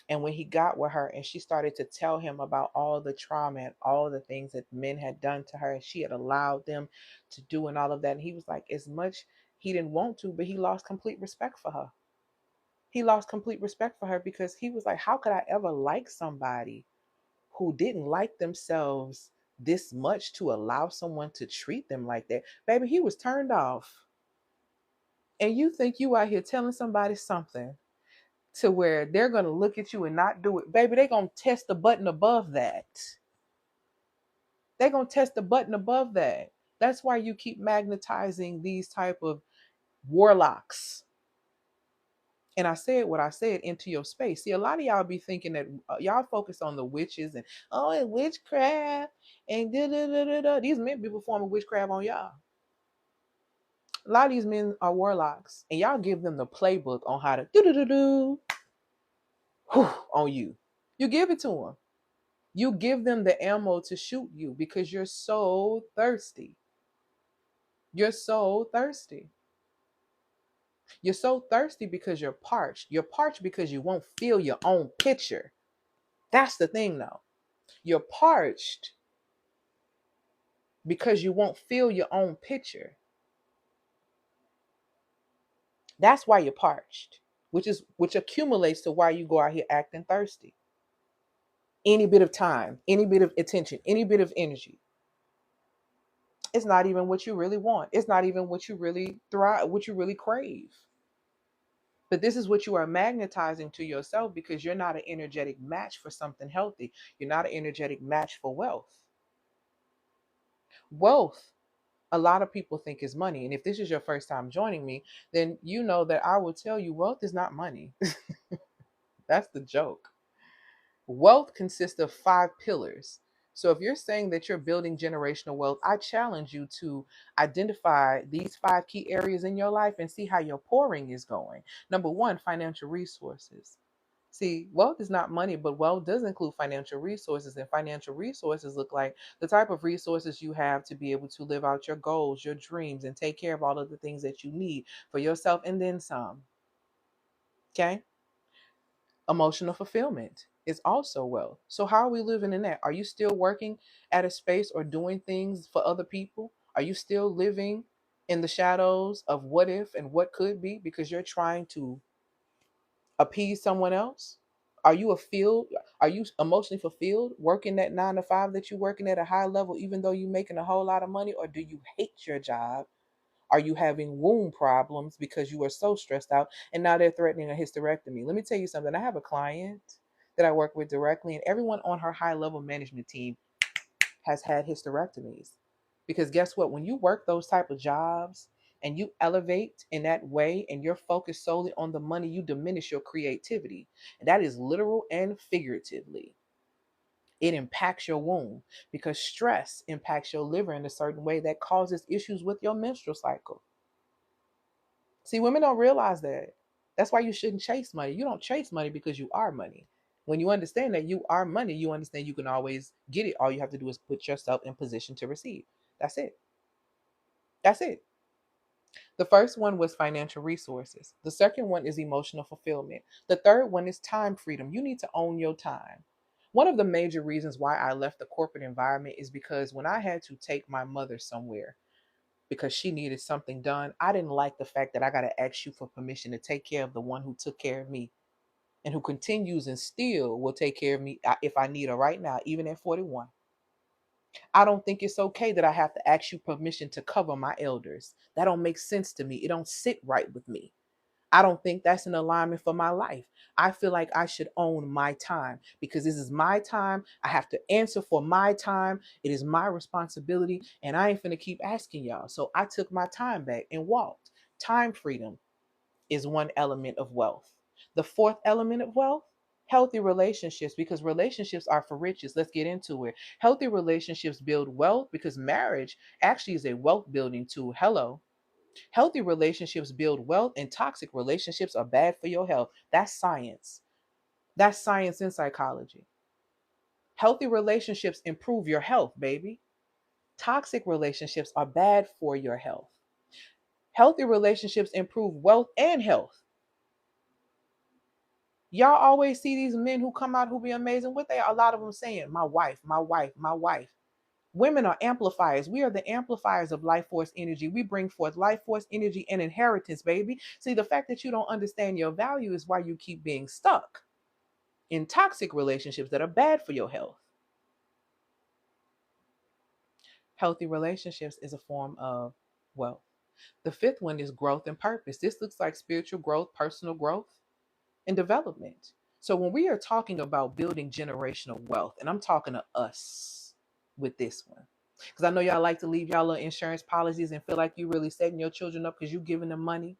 And when he got with her and she started to tell him about all the trauma and all the things that men had done to her, and she had allowed them to do and all of that, and he was like, as much he didn't want to, but he lost complete respect for her. He lost complete respect for her because he was like, how could I ever like somebody who didn't like themselves this much to allow someone to treat them like that? Baby, he was turned off. And you think you out here telling somebody something to where they're going to look at you and not do it. Baby, they're going to test the button above that. They're going to test the button above that. That's why you keep magnetizing these type of warlocks. And I said what I said into your space. See, a lot of y'all be thinking that y'all focus on the witches and and witchcraft and da da da da da. These men be performing witchcraft on y'all. A lot of these men are warlocks, and y'all give them the playbook on how to do do do do on you. You give it to them. You give them the ammo to shoot you because you're so thirsty. You're so thirsty. You're so thirsty because you're parched. You're parched because you won't feel your own picture. That's the thing, though. You're parched because you won't feel your own picture. That's why you're parched, which accumulates to why you go out here acting thirsty. Any bit of time, any bit of attention, any bit of energy. It's not even what you really want. It's not even what you really thrive, what you really crave. But this is what you are magnetizing to yourself because you're not an energetic match for something healthy. You're not an energetic match for wealth. Wealth, a lot of people think is money. And if this is your first time joining me, then you know that I will tell you wealth is not money. That's the joke. Wealth consists of 5 pillars. So if you're saying that you're building generational wealth, I challenge you to identify these 5 key areas in your life and see how your pouring is going. Number one, financial resources. See, wealth is not money, but wealth does include financial resources. And financial resources look like the type of resources you have to be able to live out your goals, your dreams, and take care of all of the things that you need for yourself and then some. Okay? Emotional fulfillment is also wealth. So, how are we living in that? Are you still working at a space or doing things for other people? Are you still living in the shadows of what if and what could be because you're trying to appease someone else? Are you emotionally fulfilled working that 9 to 5 that you're working at a high level, even though you're making a whole lot of money? Or do you hate your job? Are you having womb problems because you are so stressed out and now they're threatening a hysterectomy? Let me tell you something. I have a client that I work with directly, and everyone on her high level management team has had hysterectomies. Because guess what? When you work those type of jobs and you elevate in that way and you're focused solely on the money, you diminish your creativity. And that is literal and figuratively. It impacts your womb because stress impacts your liver in a certain way that causes issues with your menstrual cycle. See, women don't realize that. That's why you shouldn't chase money. You don't chase money because you are money. When you understand that you are money, you understand you can always get it. All you have to do is put yourself in position to receive. That's it. That's it. The first one was financial resources. The second one is emotional fulfillment. The third one is time freedom. You need to own your time. One of the major reasons why I left the corporate environment is because when I had to take my mother somewhere, because she needed something done, I didn't like the fact that I got to ask you for permission to take care of the one who took care of me and who continues and still will take care of me if I need her right now, even at 41. I don't think it's okay that I have to ask you permission to cover my elders. That don't make sense to me. It don't sit right with me. I don't think that's an alignment for my life. I feel like I should own my time because this is my time. I have to answer for my time. It is my responsibility, and I ain't finna keep asking y'all. So I took my time back and walked. Time freedom is one element of wealth. The fourth element of wealth, healthy relationships, because relationships are for riches. Let's get into it. Healthy relationships build wealth because marriage actually is a wealth building tool. Hello. Healthy relationships build wealth, and toxic relationships are bad for your health. That's science. That's science in psychology. Healthy relationships improve your health, baby. Toxic relationships are bad for your health. Healthy relationships improve wealth and health. Y'all always see these men who come out who be amazing. What they a lot of them saying, my wife, my wife, my wife. Women are amplifiers. We are the amplifiers of life force energy. We bring forth life force energy and inheritance, baby. See, the fact that you don't understand your value is why you keep being stuck in toxic relationships that are bad for your health. Healthy relationships is a form of wealth. The fifth one is growth and purpose. This looks like spiritual growth, personal growth, and development. So when we are talking about building generational wealth, and I'm talking to us with this one, because I know y'all like to leave y'all little insurance policies and feel like you really setting your children up because you giving them money.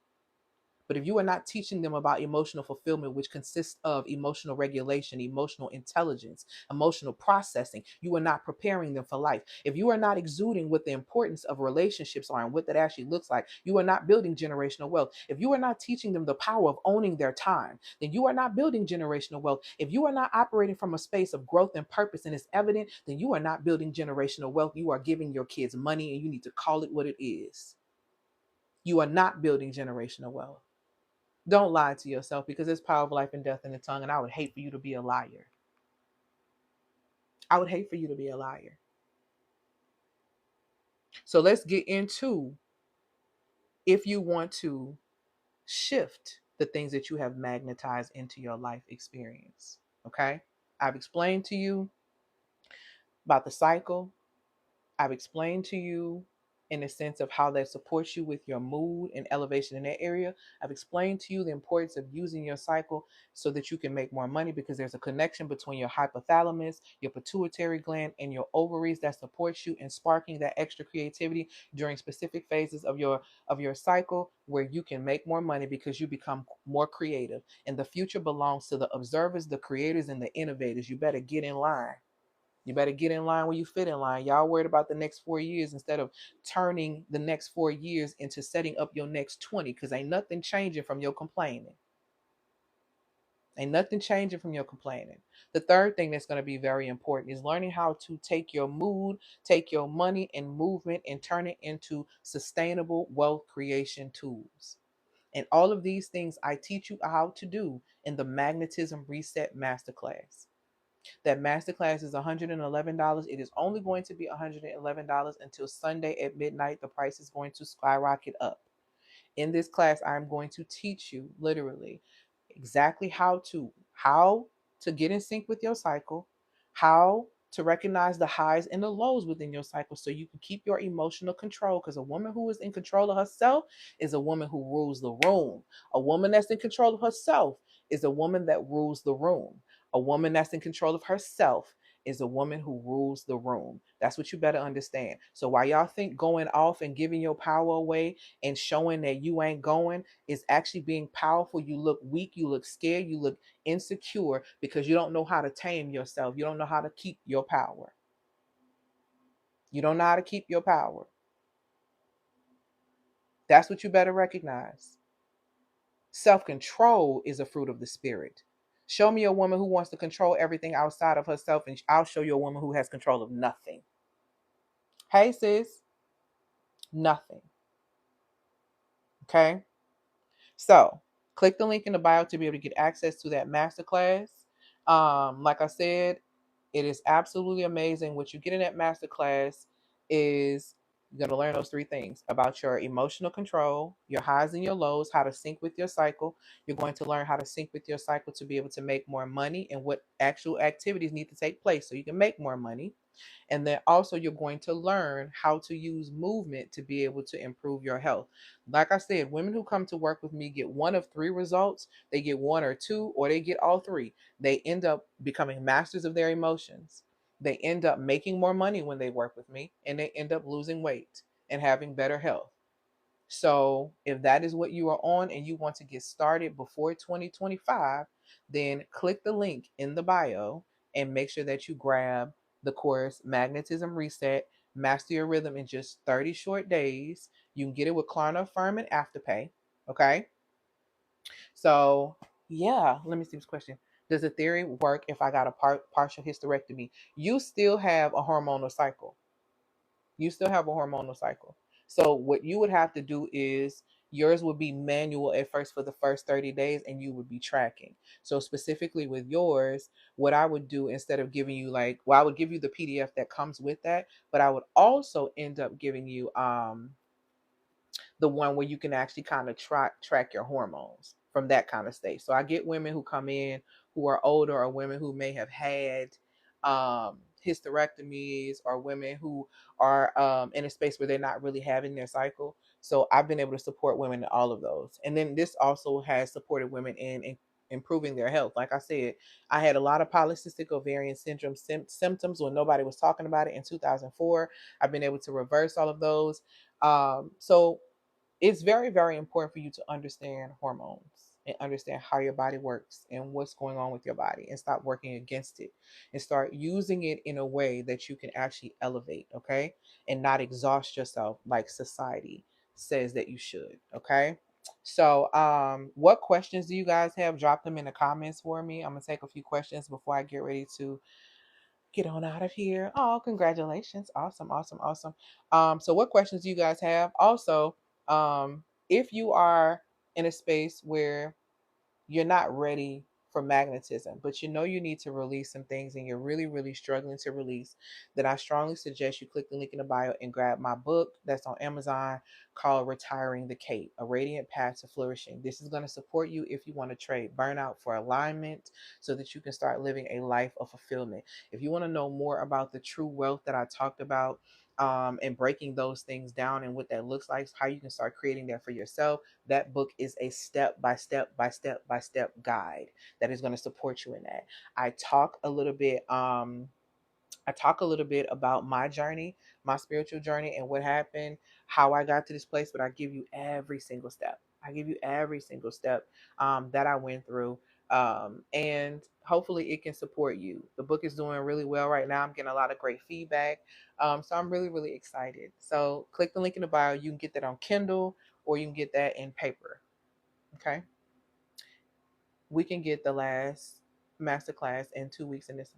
But if you are not teaching them about emotional fulfillment, which consists of emotional regulation, emotional intelligence, emotional processing, you are not preparing them for life. If you are not exuding what the importance of relationships are and what that actually looks like, you are not building generational wealth. If you are not teaching them the power of owning their time, then you are not building generational wealth. If you are not operating from a space of growth and purpose and it's evident, then you are not building generational wealth. You are giving your kids money and you need to call it what it is. You are not building generational wealth. Don't lie to yourself because there's power of life and death in the tongue. And I would hate for you to be a liar. I would hate for you to be a liar. So let's get into if you want to shift the things that you have magnetized into your life experience. Okay. I've explained to you about the cycle. I've explained to you in the sense of how that supports you with your mood and elevation in that area. I've explained to you the importance of using your cycle so that you can make more money because there's a connection between your hypothalamus, your pituitary gland, and your ovaries that supports you in sparking that extra creativity during specific phases of your cycle where you can make more money because you become more creative. And the future belongs to the observers, the creators, and the innovators. You better get in line. You better get in line where you fit in line. Y'all worried about the next 4 years instead of turning the next 4 years into setting up your next 20 because ain't nothing changing from your complaining. Ain't nothing changing from your complaining. The third thing that's going to be very important is learning how to take your mood, take your money and movement and turn it into sustainable wealth creation tools. And all of these things I teach you how to do in the Magnetism Reset Masterclass. That masterclass is $111. It is only going to be $111 until Sunday at midnight. The price is going to skyrocket up. In this class, I'm going to teach you literally exactly how to get in sync with your cycle, how to recognize the highs and the lows within your cycle so you can keep your emotional control, because a woman who is in control of herself is a woman who rules the room. A woman that's in control of herself is a woman that rules the room. A woman that's in control of herself is a woman who rules the room. That's what you better understand. So while y'all think going off and giving your power away and showing that you ain't going is actually being powerful, you look weak, you look scared, you look insecure because you don't know how to tame yourself. You don't know how to keep your power. You don't know how to keep your power. That's what you better recognize. Self-control is a fruit of the spirit. Show me a woman who wants to control everything outside of herself, and I'll show you a woman who has control of nothing. Hey, sis, nothing. Okay? So click the link in the bio to be able to get access to that masterclass. Like I said, it is absolutely amazing. What you get in that masterclass is you're going to learn those three things about your emotional control, your highs and your lows, how to sync with your cycle. You're going to learn how to sync with your cycle to be able to make more money and what actual activities need to take place so you can make more money. And then also you're going to learn how to use movement to be able to improve your health. Like I said, women who come to work with me get one of three results. They get one or two, or they get all three. They end up becoming masters of their emotions. They end up making more money when they work with me, and they end up losing weight and having better health. So if that is what you are on and you want to get started before 2025, then click the link in the bio and make sure that you grab the course Magnetism Reset, Master Your Rhythm in just 30 short days. You can get it with Klarna, Affirm, and Afterpay. Okay. So yeah, let me see this question. Does the theory work if I got a partial hysterectomy? You still have a hormonal cycle. You still have a hormonal cycle. So what you would have to do is yours would be manual at first for the first 30 days and you would be tracking. So specifically with yours, what I would do instead of giving you I would give you the PDF that comes with that, but I would also end up giving you the one where you can actually kind of track your hormones from that kind of stage. So I get women who come in who are older or women who may have had hysterectomies or women who are in a space where they're not really having their cycle. So I've been able to support women in all of those. And then this also has supported women in improving their health. Like I said, I had a lot of polycystic ovarian syndrome symptoms when nobody was talking about it in 2004. I've been able to reverse all of those. So it's very, very important for you to understand hormones and understand how your body works and what's going on with your body, and stop working against it and start using it in a way that you can actually elevate, okay? And not exhaust yourself like society says that you should, okay? So, what questions do you guys have? Drop them in the comments for me. I'm gonna take a few questions before I get ready to get on out of here. Oh, congratulations. Awesome, awesome, awesome. So what questions do you guys have? Also, if you are in a space where you're not ready for magnetism, but you know you need to release some things and you're really, really struggling to release, then I strongly suggest you click the link in the bio and grab my book that's on Amazon called Retiring the Cape, A Radiant Path to Flourishing. This is going to support you if you want to trade burnout for alignment so that you can start living a life of fulfillment. If you want to know more about the true wealth that I talked about, and breaking those things down and what that looks like, how you can start creating that for yourself, that book is a step by step by step by step guide that is going to support you in that. I talk a little bit about my journey, my spiritual journey, and what happened, how I got to this place, but I give you every single step. I give you every single step that I went through. And hopefully it can support you. The book is doing really well right now. I'm getting a lot of great feedback. So I'm really, really excited. So click the link in the bio. You can get that on Kindle or you can get that in paper. Okay. We can get the last masterclass in 2 weeks in this.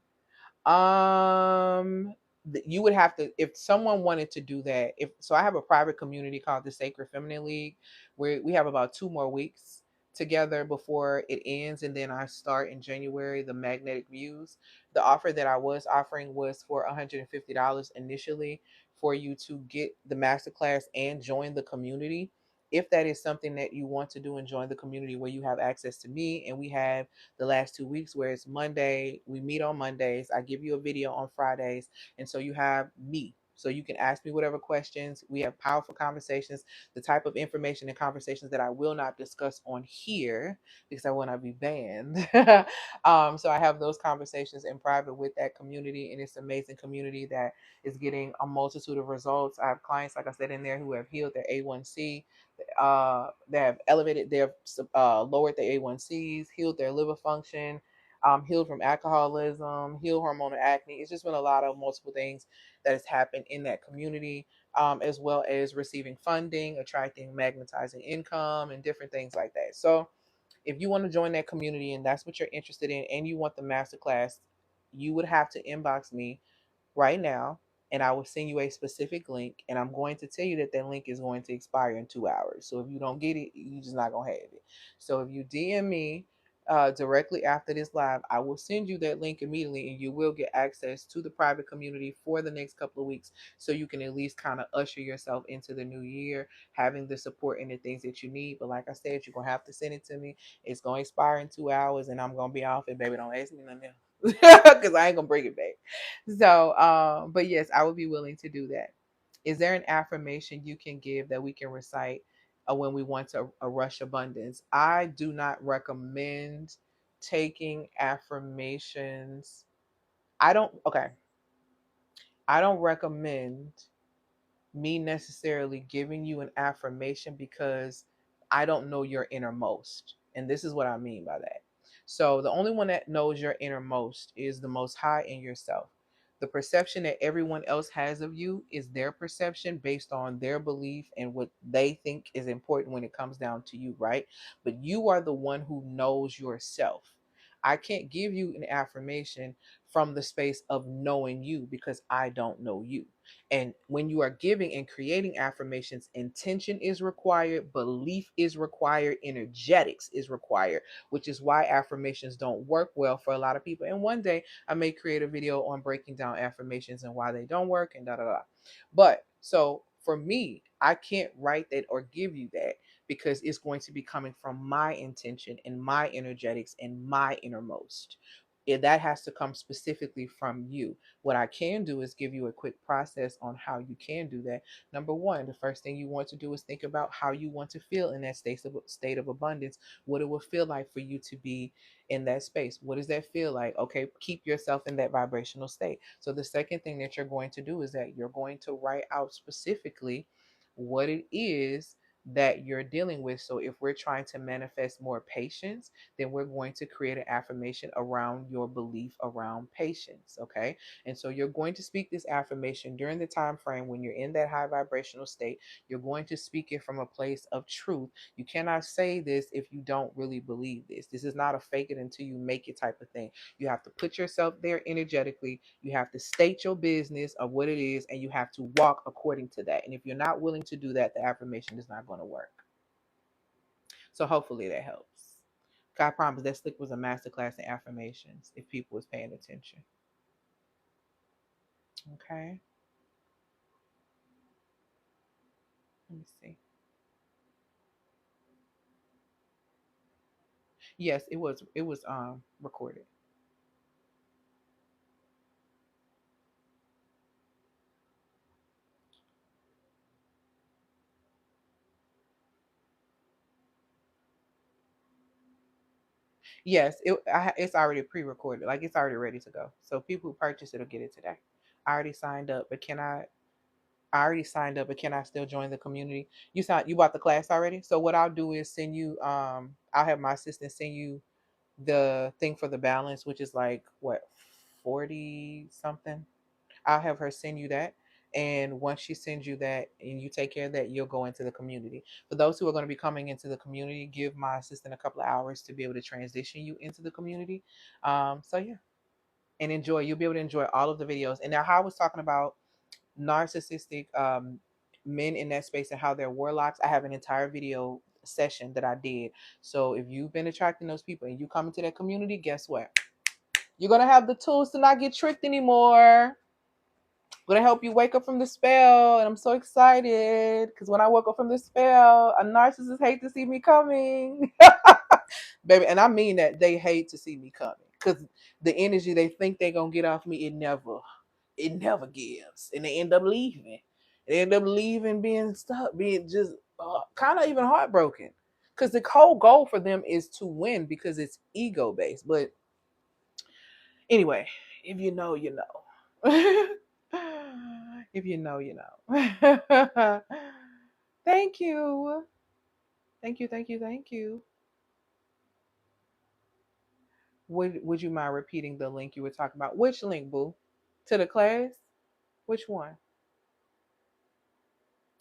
You would have to, if someone wanted to do that. If so, I have a private community called the Sacred Feminine League, where we have about 2 more weeks together before it ends, and then I start in January the Magnetic Views. The offer that I was offering was for $150 initially for you to get the masterclass and join the community. If that is something that you want to do and join the community, where you have access to me, and we have the last 2 weeks where it's Monday, we meet on Mondays, I give you a video on Fridays, and so you have me. So you can ask me whatever questions. We have powerful conversations, the type of information and conversations that I will not discuss on here because I will not be banned. So I have those conversations in private with that community, and it's an amazing community that is getting a multitude of results. I have clients, like I said, in there who have healed their A1C, they have elevated their, lowered their A1Cs, healed their liver function, healed from alcoholism, healed hormonal acne. It's just been a lot of multiple things that has happened in that community, as well as receiving funding, attracting magnetizing income, and different things like that. So if you want to join that community and that's what you're interested in, and you want the masterclass, you would have to inbox me right now, and I will send you a specific link, and I'm going to tell you that that link is going to expire in 2 hours. So if you don't get it, you're just not going to have it. So if you DM me directly after this live, I will send you that link immediately, and you will get access to the private community for the next couple of weeks, so you can at least kind of usher yourself into the new year, having the support and the things that you need. But like I said, you're going to have to send it to me. It's going to expire in 2 hours, and I'm going to be off it, baby. Don't ask me nothing else because I ain't going to bring it back. So, but yes, I would be willing to do that. Is there an affirmation you can give that we can recite when we want to rush abundance? I do not recommend taking affirmations. Okay. I don't recommend me necessarily giving you an affirmation because I don't know your innermost. And this is what I mean by that. So the only one that knows your innermost is the Most High and yourself. The perception that everyone else has of you is their perception based on their belief and what they think is important when it comes down to you, right? But you are the one who knows yourself. I can't give you an affirmation from the space of knowing you because I don't know you. And when you are giving and creating affirmations, intention is required, belief is required, energetics is required, which is why affirmations don't work well for a lot of people. And one day I may create a video on breaking down affirmations and why they don't work and da da da. But so for me, I can't write that or give you that because it's going to be coming from my intention and my energetics and my innermost. That has to come specifically from you. What I can do is give you a quick process on how you can do that. Number one, the first thing you want to do is think about how you want to feel in that state of abundance, what it will feel like for you to be in that space. What does that feel like? Okay, keep yourself in that vibrational state. So the second thing that you're going to do is that you're going to write out specifically what it is that you're dealing with. So if we're trying to manifest more patience, then we're going to create an affirmation around your belief around patience. Okay. And so you're going to speak this affirmation during the time frame when you're in that high vibrational state. You're going to speak it from a place of truth. You cannot say this if you don't really believe this. This is not a fake it until you make it type of thing. You have to put yourself there energetically. You have to state your business of what it is, and you have to walk according to that. And if you're not willing to do that, the affirmation is not going to work. So hopefully that helps. I promise that slick was a masterclass in affirmations if people was paying attention. Okay. Let me see. Yes, it was recorded. Yes, it's already pre-recorded. Like it's already ready to go. So people who purchase it'll get it today. I already signed up, but I already signed up, but can I still join the community? You bought the class already? So what I'll do is send you I'll have my assistant send you the thing for the balance, which is like what 40 something. I'll have her send you that. And once she sends you that and you take care of that, you'll go into the community. For those who are going to be coming into the community, give my assistant a couple of hours to be able to transition you into the community. So yeah, and enjoy. You'll be able to enjoy all of the videos. And now, how I was talking about narcissistic men in that space and how they're warlocks, I have an entire video session that I did. So if you've been attracting those people and you come into that community, guess what? You're going to have the tools to not get tricked anymore. Gonna help you wake up from the spell, and I'm so excited because when I woke up from the spell, a narcissist hate to see me coming, baby, and I mean that they hate to see me coming because the energy they think they gonna get off me, it never gives, and they end up leaving. They end up leaving, being stuck, being just kind of even heartbroken, because the whole goal for them is to win because it's ego based. But anyway, if you know, you know. If you know, you know. Thank you. Thank you, thank you, thank you. Would you mind repeating the link you were talking about? Which link, boo? To the class? Which one?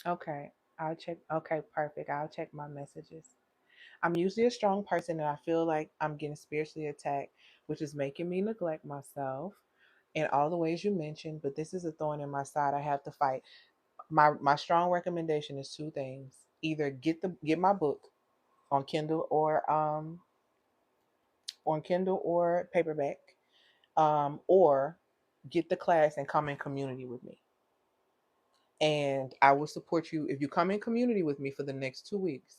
Okay. I'll check. Okay, perfect. I'll check my messages. I'm usually a strong person and I feel like I'm getting spiritually attacked, which is making me neglect myself in all the ways you mentioned, but this is a thorn in my side I have to fight. My strong recommendation is two things. Either get my book on Kindle or paperback, or get the class and come in community with me. And I will support you if you come in community with me for the next 2 weeks.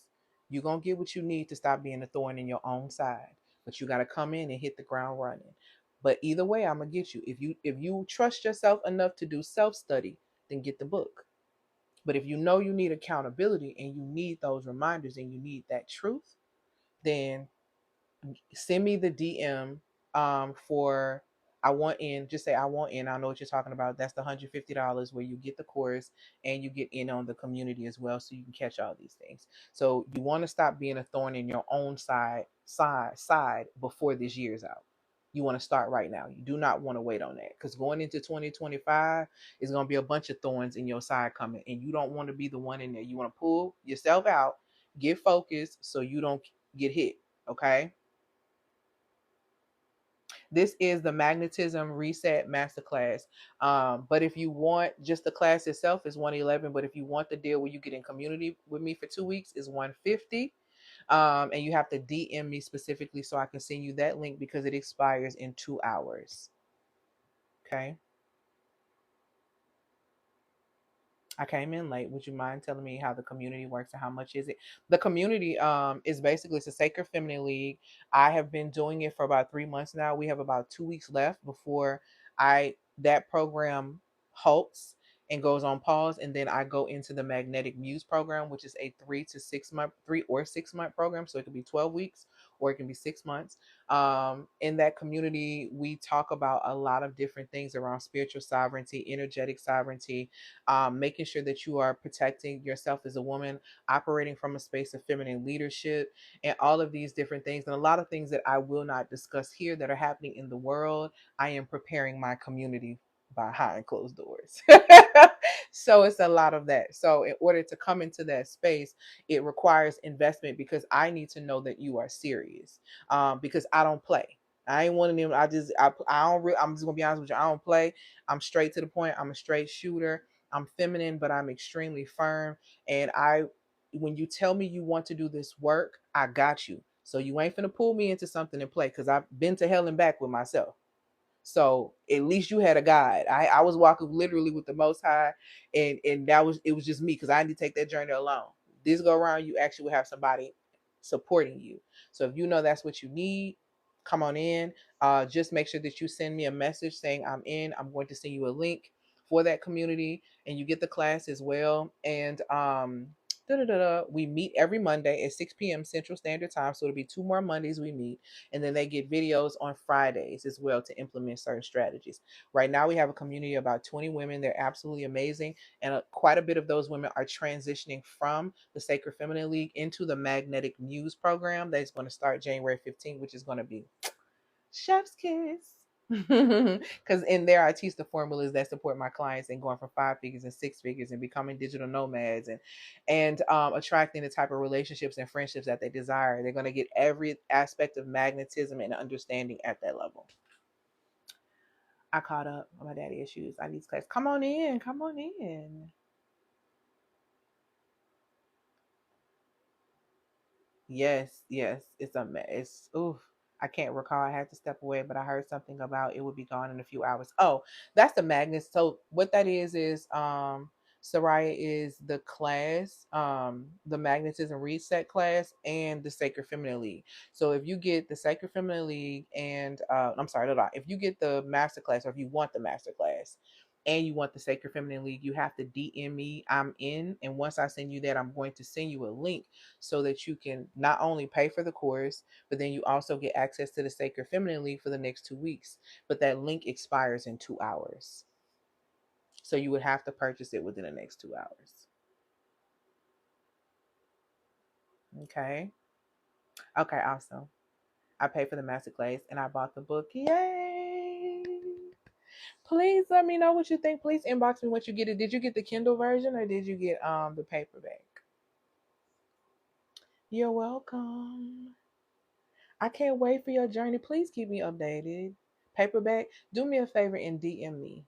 You're gonna get what you need to stop being a thorn in your own side. But you gotta come in and hit the ground running. But either way, I'm gonna get you. If you trust yourself enough to do self-study, then get the book. But if you know you need accountability and you need those reminders and you need that truth, then send me the DM for I want in. Just say I want in. I know what you're talking about. That's the $150 where you get the course and you get in on the community as well, so you can catch all these things. So you want to stop being a thorn in your own side before this year's out. You want to start right now. You do not want to wait on that because going into 2025 is going to be a bunch of thorns in your side coming, and you don't want to be the one in there. You want to pull yourself out, get focused so you don't get hit. Okay. This is the Magnetism Reset Masterclass. But if you want just the class itself, is 111. But if you want the deal where you get in community with me for 2 weeks, is 150. And you have to DM me specifically so I can send you that link because it expires in 2 hours. Okay. I came in late. Would you mind telling me how the community works and how much is it? The community is basically, it's a Sacred Feminine League. I have been doing it for about 3 months now. We have about 2 weeks left before I that program halts and goes on pause, and then I go into the Magnetic Muse program, which is a 3 to 6 month, 3 or 6 month program. So it could be 12 weeks or it can be 6 months. In that community, we talk about a lot of different things around spiritual sovereignty, energetic sovereignty, making sure that you are protecting yourself as a woman, operating from a space of feminine leadership, and all of these different things. And a lot of things that I will not discuss here that are happening in the world, I am preparing my community behind closed doors. So it's a lot of that. So in order to come into that space, it requires investment because I need to know that you are serious. Because I don't play. I ain't one of them. I don't. I'm just gonna be honest with you. I don't play. I'm straight to the point. I'm a straight shooter. I'm feminine, but I'm extremely firm. And when you tell me you want to do this work, I got you. So you ain't finna pull me into something and play because I've been to hell and back with myself. So at least you had a guide. I was walking literally with the Most High, and it was just me because I didn't take that journey alone. This go around, you actually will have somebody supporting you. So if you know that's what you need, come on in. Just make sure that you send me a message saying I'm in. I'm going to send you a link for that community, and you get the class as well. And we meet every Monday at 6 p.m. Central Standard Time. So it'll be 2 more Mondays we meet, and then they get videos on Fridays as well to implement certain strategies. Right now, we have a community of about 20 women. They're absolutely amazing, and quite a bit of those women are transitioning from the Sacred Feminine League into the Magnetic Muse program that is going to start January 15th, which is going to be chef's kiss. Because in there I teach the formulas that support my clients in going from 5 figures and 6 figures and becoming digital nomads, and attracting the type of relationships and friendships that they desire. They're going to get every aspect of magnetism and understanding at that level. I caught up on my daddy issues. I need class. Come on in. Come on in. Yes, yes. It's a mess. It's oof. I can't recall. I had to step away, but I heard something about it would be gone in a few hours. Oh, that's the magnet. So what that is Soraya is the class, the Magnetism Reset class and the Sacred Feminine League. So if you get the Sacred Feminine League and I'm sorry, no, no, if you get the master class or if you want the master class and you want the Sacred Feminine League, you have to DM me. I'm in, and once I send you that, I'm going to send you a link so that you can not only pay for the course, but then you also get access to the Sacred Feminine League for the next 2 weeks. But that link expires in 2 hours. So you would have to purchase it within the next 2 hours. Okay. Okay, awesome. I paid for the masterclass and I bought the book. Yay! Please let me know what you think. Please inbox me what you get. Did you get the Kindle version or did you get the paperback? You're welcome. I can't wait for your journey. Please keep me updated. Paperback, do me a favor and DM me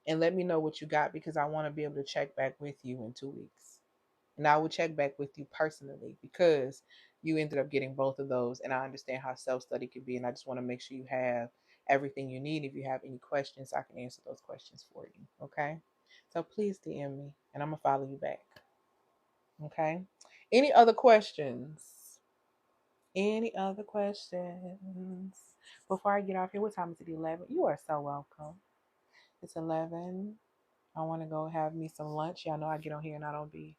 and let me know what you got because I want to be able to check back with you in 2 weeks. And I will check back with you personally because you ended up getting both of those. And I understand how self study can be. And I just want to make sure you have everything you need. If you have any questions, I can answer those questions for you. Okay. So please DM me and I'm going to follow you back. Okay. Any other questions? Any other questions? Before I get off here, what time is it? 11? You are so welcome. It's 11. I want to go have me some lunch. Y'all know I get on here and I don't be.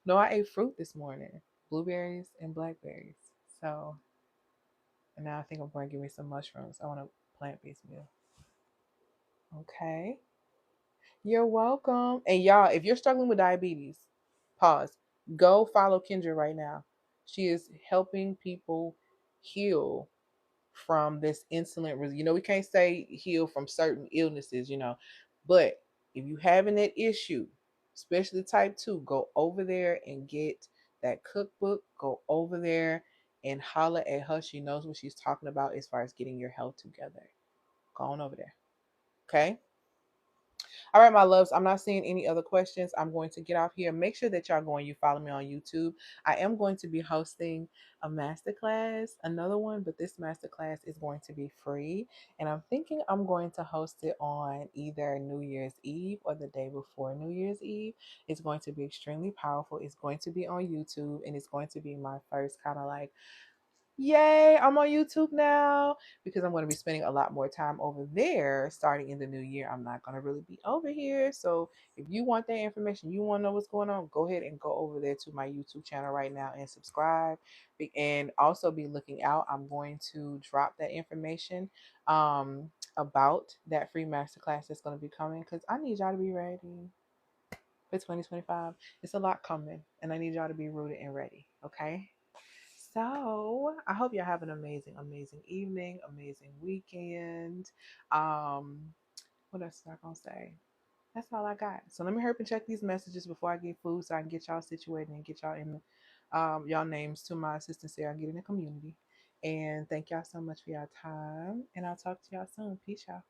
No, I ate fruit this morning, blueberries and blackberries. So, and now I think I'm going to give me some mushrooms. I want a plant-based meal. Okay. You're welcome. And y'all, if you're struggling with diabetes, pause. Go follow Kendra right now. She is helping people heal from this insulin. We can't say heal from certain illnesses, but if you having that issue, especially type 2, go over there and get that cookbook. Go over there and holler at her. She knows what she's talking about as far as getting your health together. Go on over there. Okay. All right, my loves, I'm not seeing any other questions. I'm going to get off here. Make sure that y'all go and you follow me on YouTube. I am going to be hosting a masterclass, another one, but this masterclass is going to be free. And I'm thinking I'm going to host it on either New Year's Eve or the day before New Year's Eve. It's going to be extremely powerful. It's going to be on YouTube, and it's going to be my first kind of like, yay, I'm on YouTube now, because I'm going to be spending a lot more time over there starting in the new year. I'm not going to really be over here. So if you want that information, you want to know what's going on, go ahead and go over there to my YouTube channel right now and subscribe. And also be looking out. I'm going to drop that information about that free masterclass that's going to be coming, because I need y'all to be ready for 2025. It's a lot coming, and I need y'all to be rooted and ready. Okay. So I hope y'all have an amazing, amazing evening, amazing weekend. Um, what else am I gonna say? That's all I got. So let me hurry up and check these messages before I get food, so I can get y'all situated and get y'all in y'all names to my assistant so I get in the community. And thank y'all so much for y'all time. And I'll talk to y'all soon. Peace, y'all.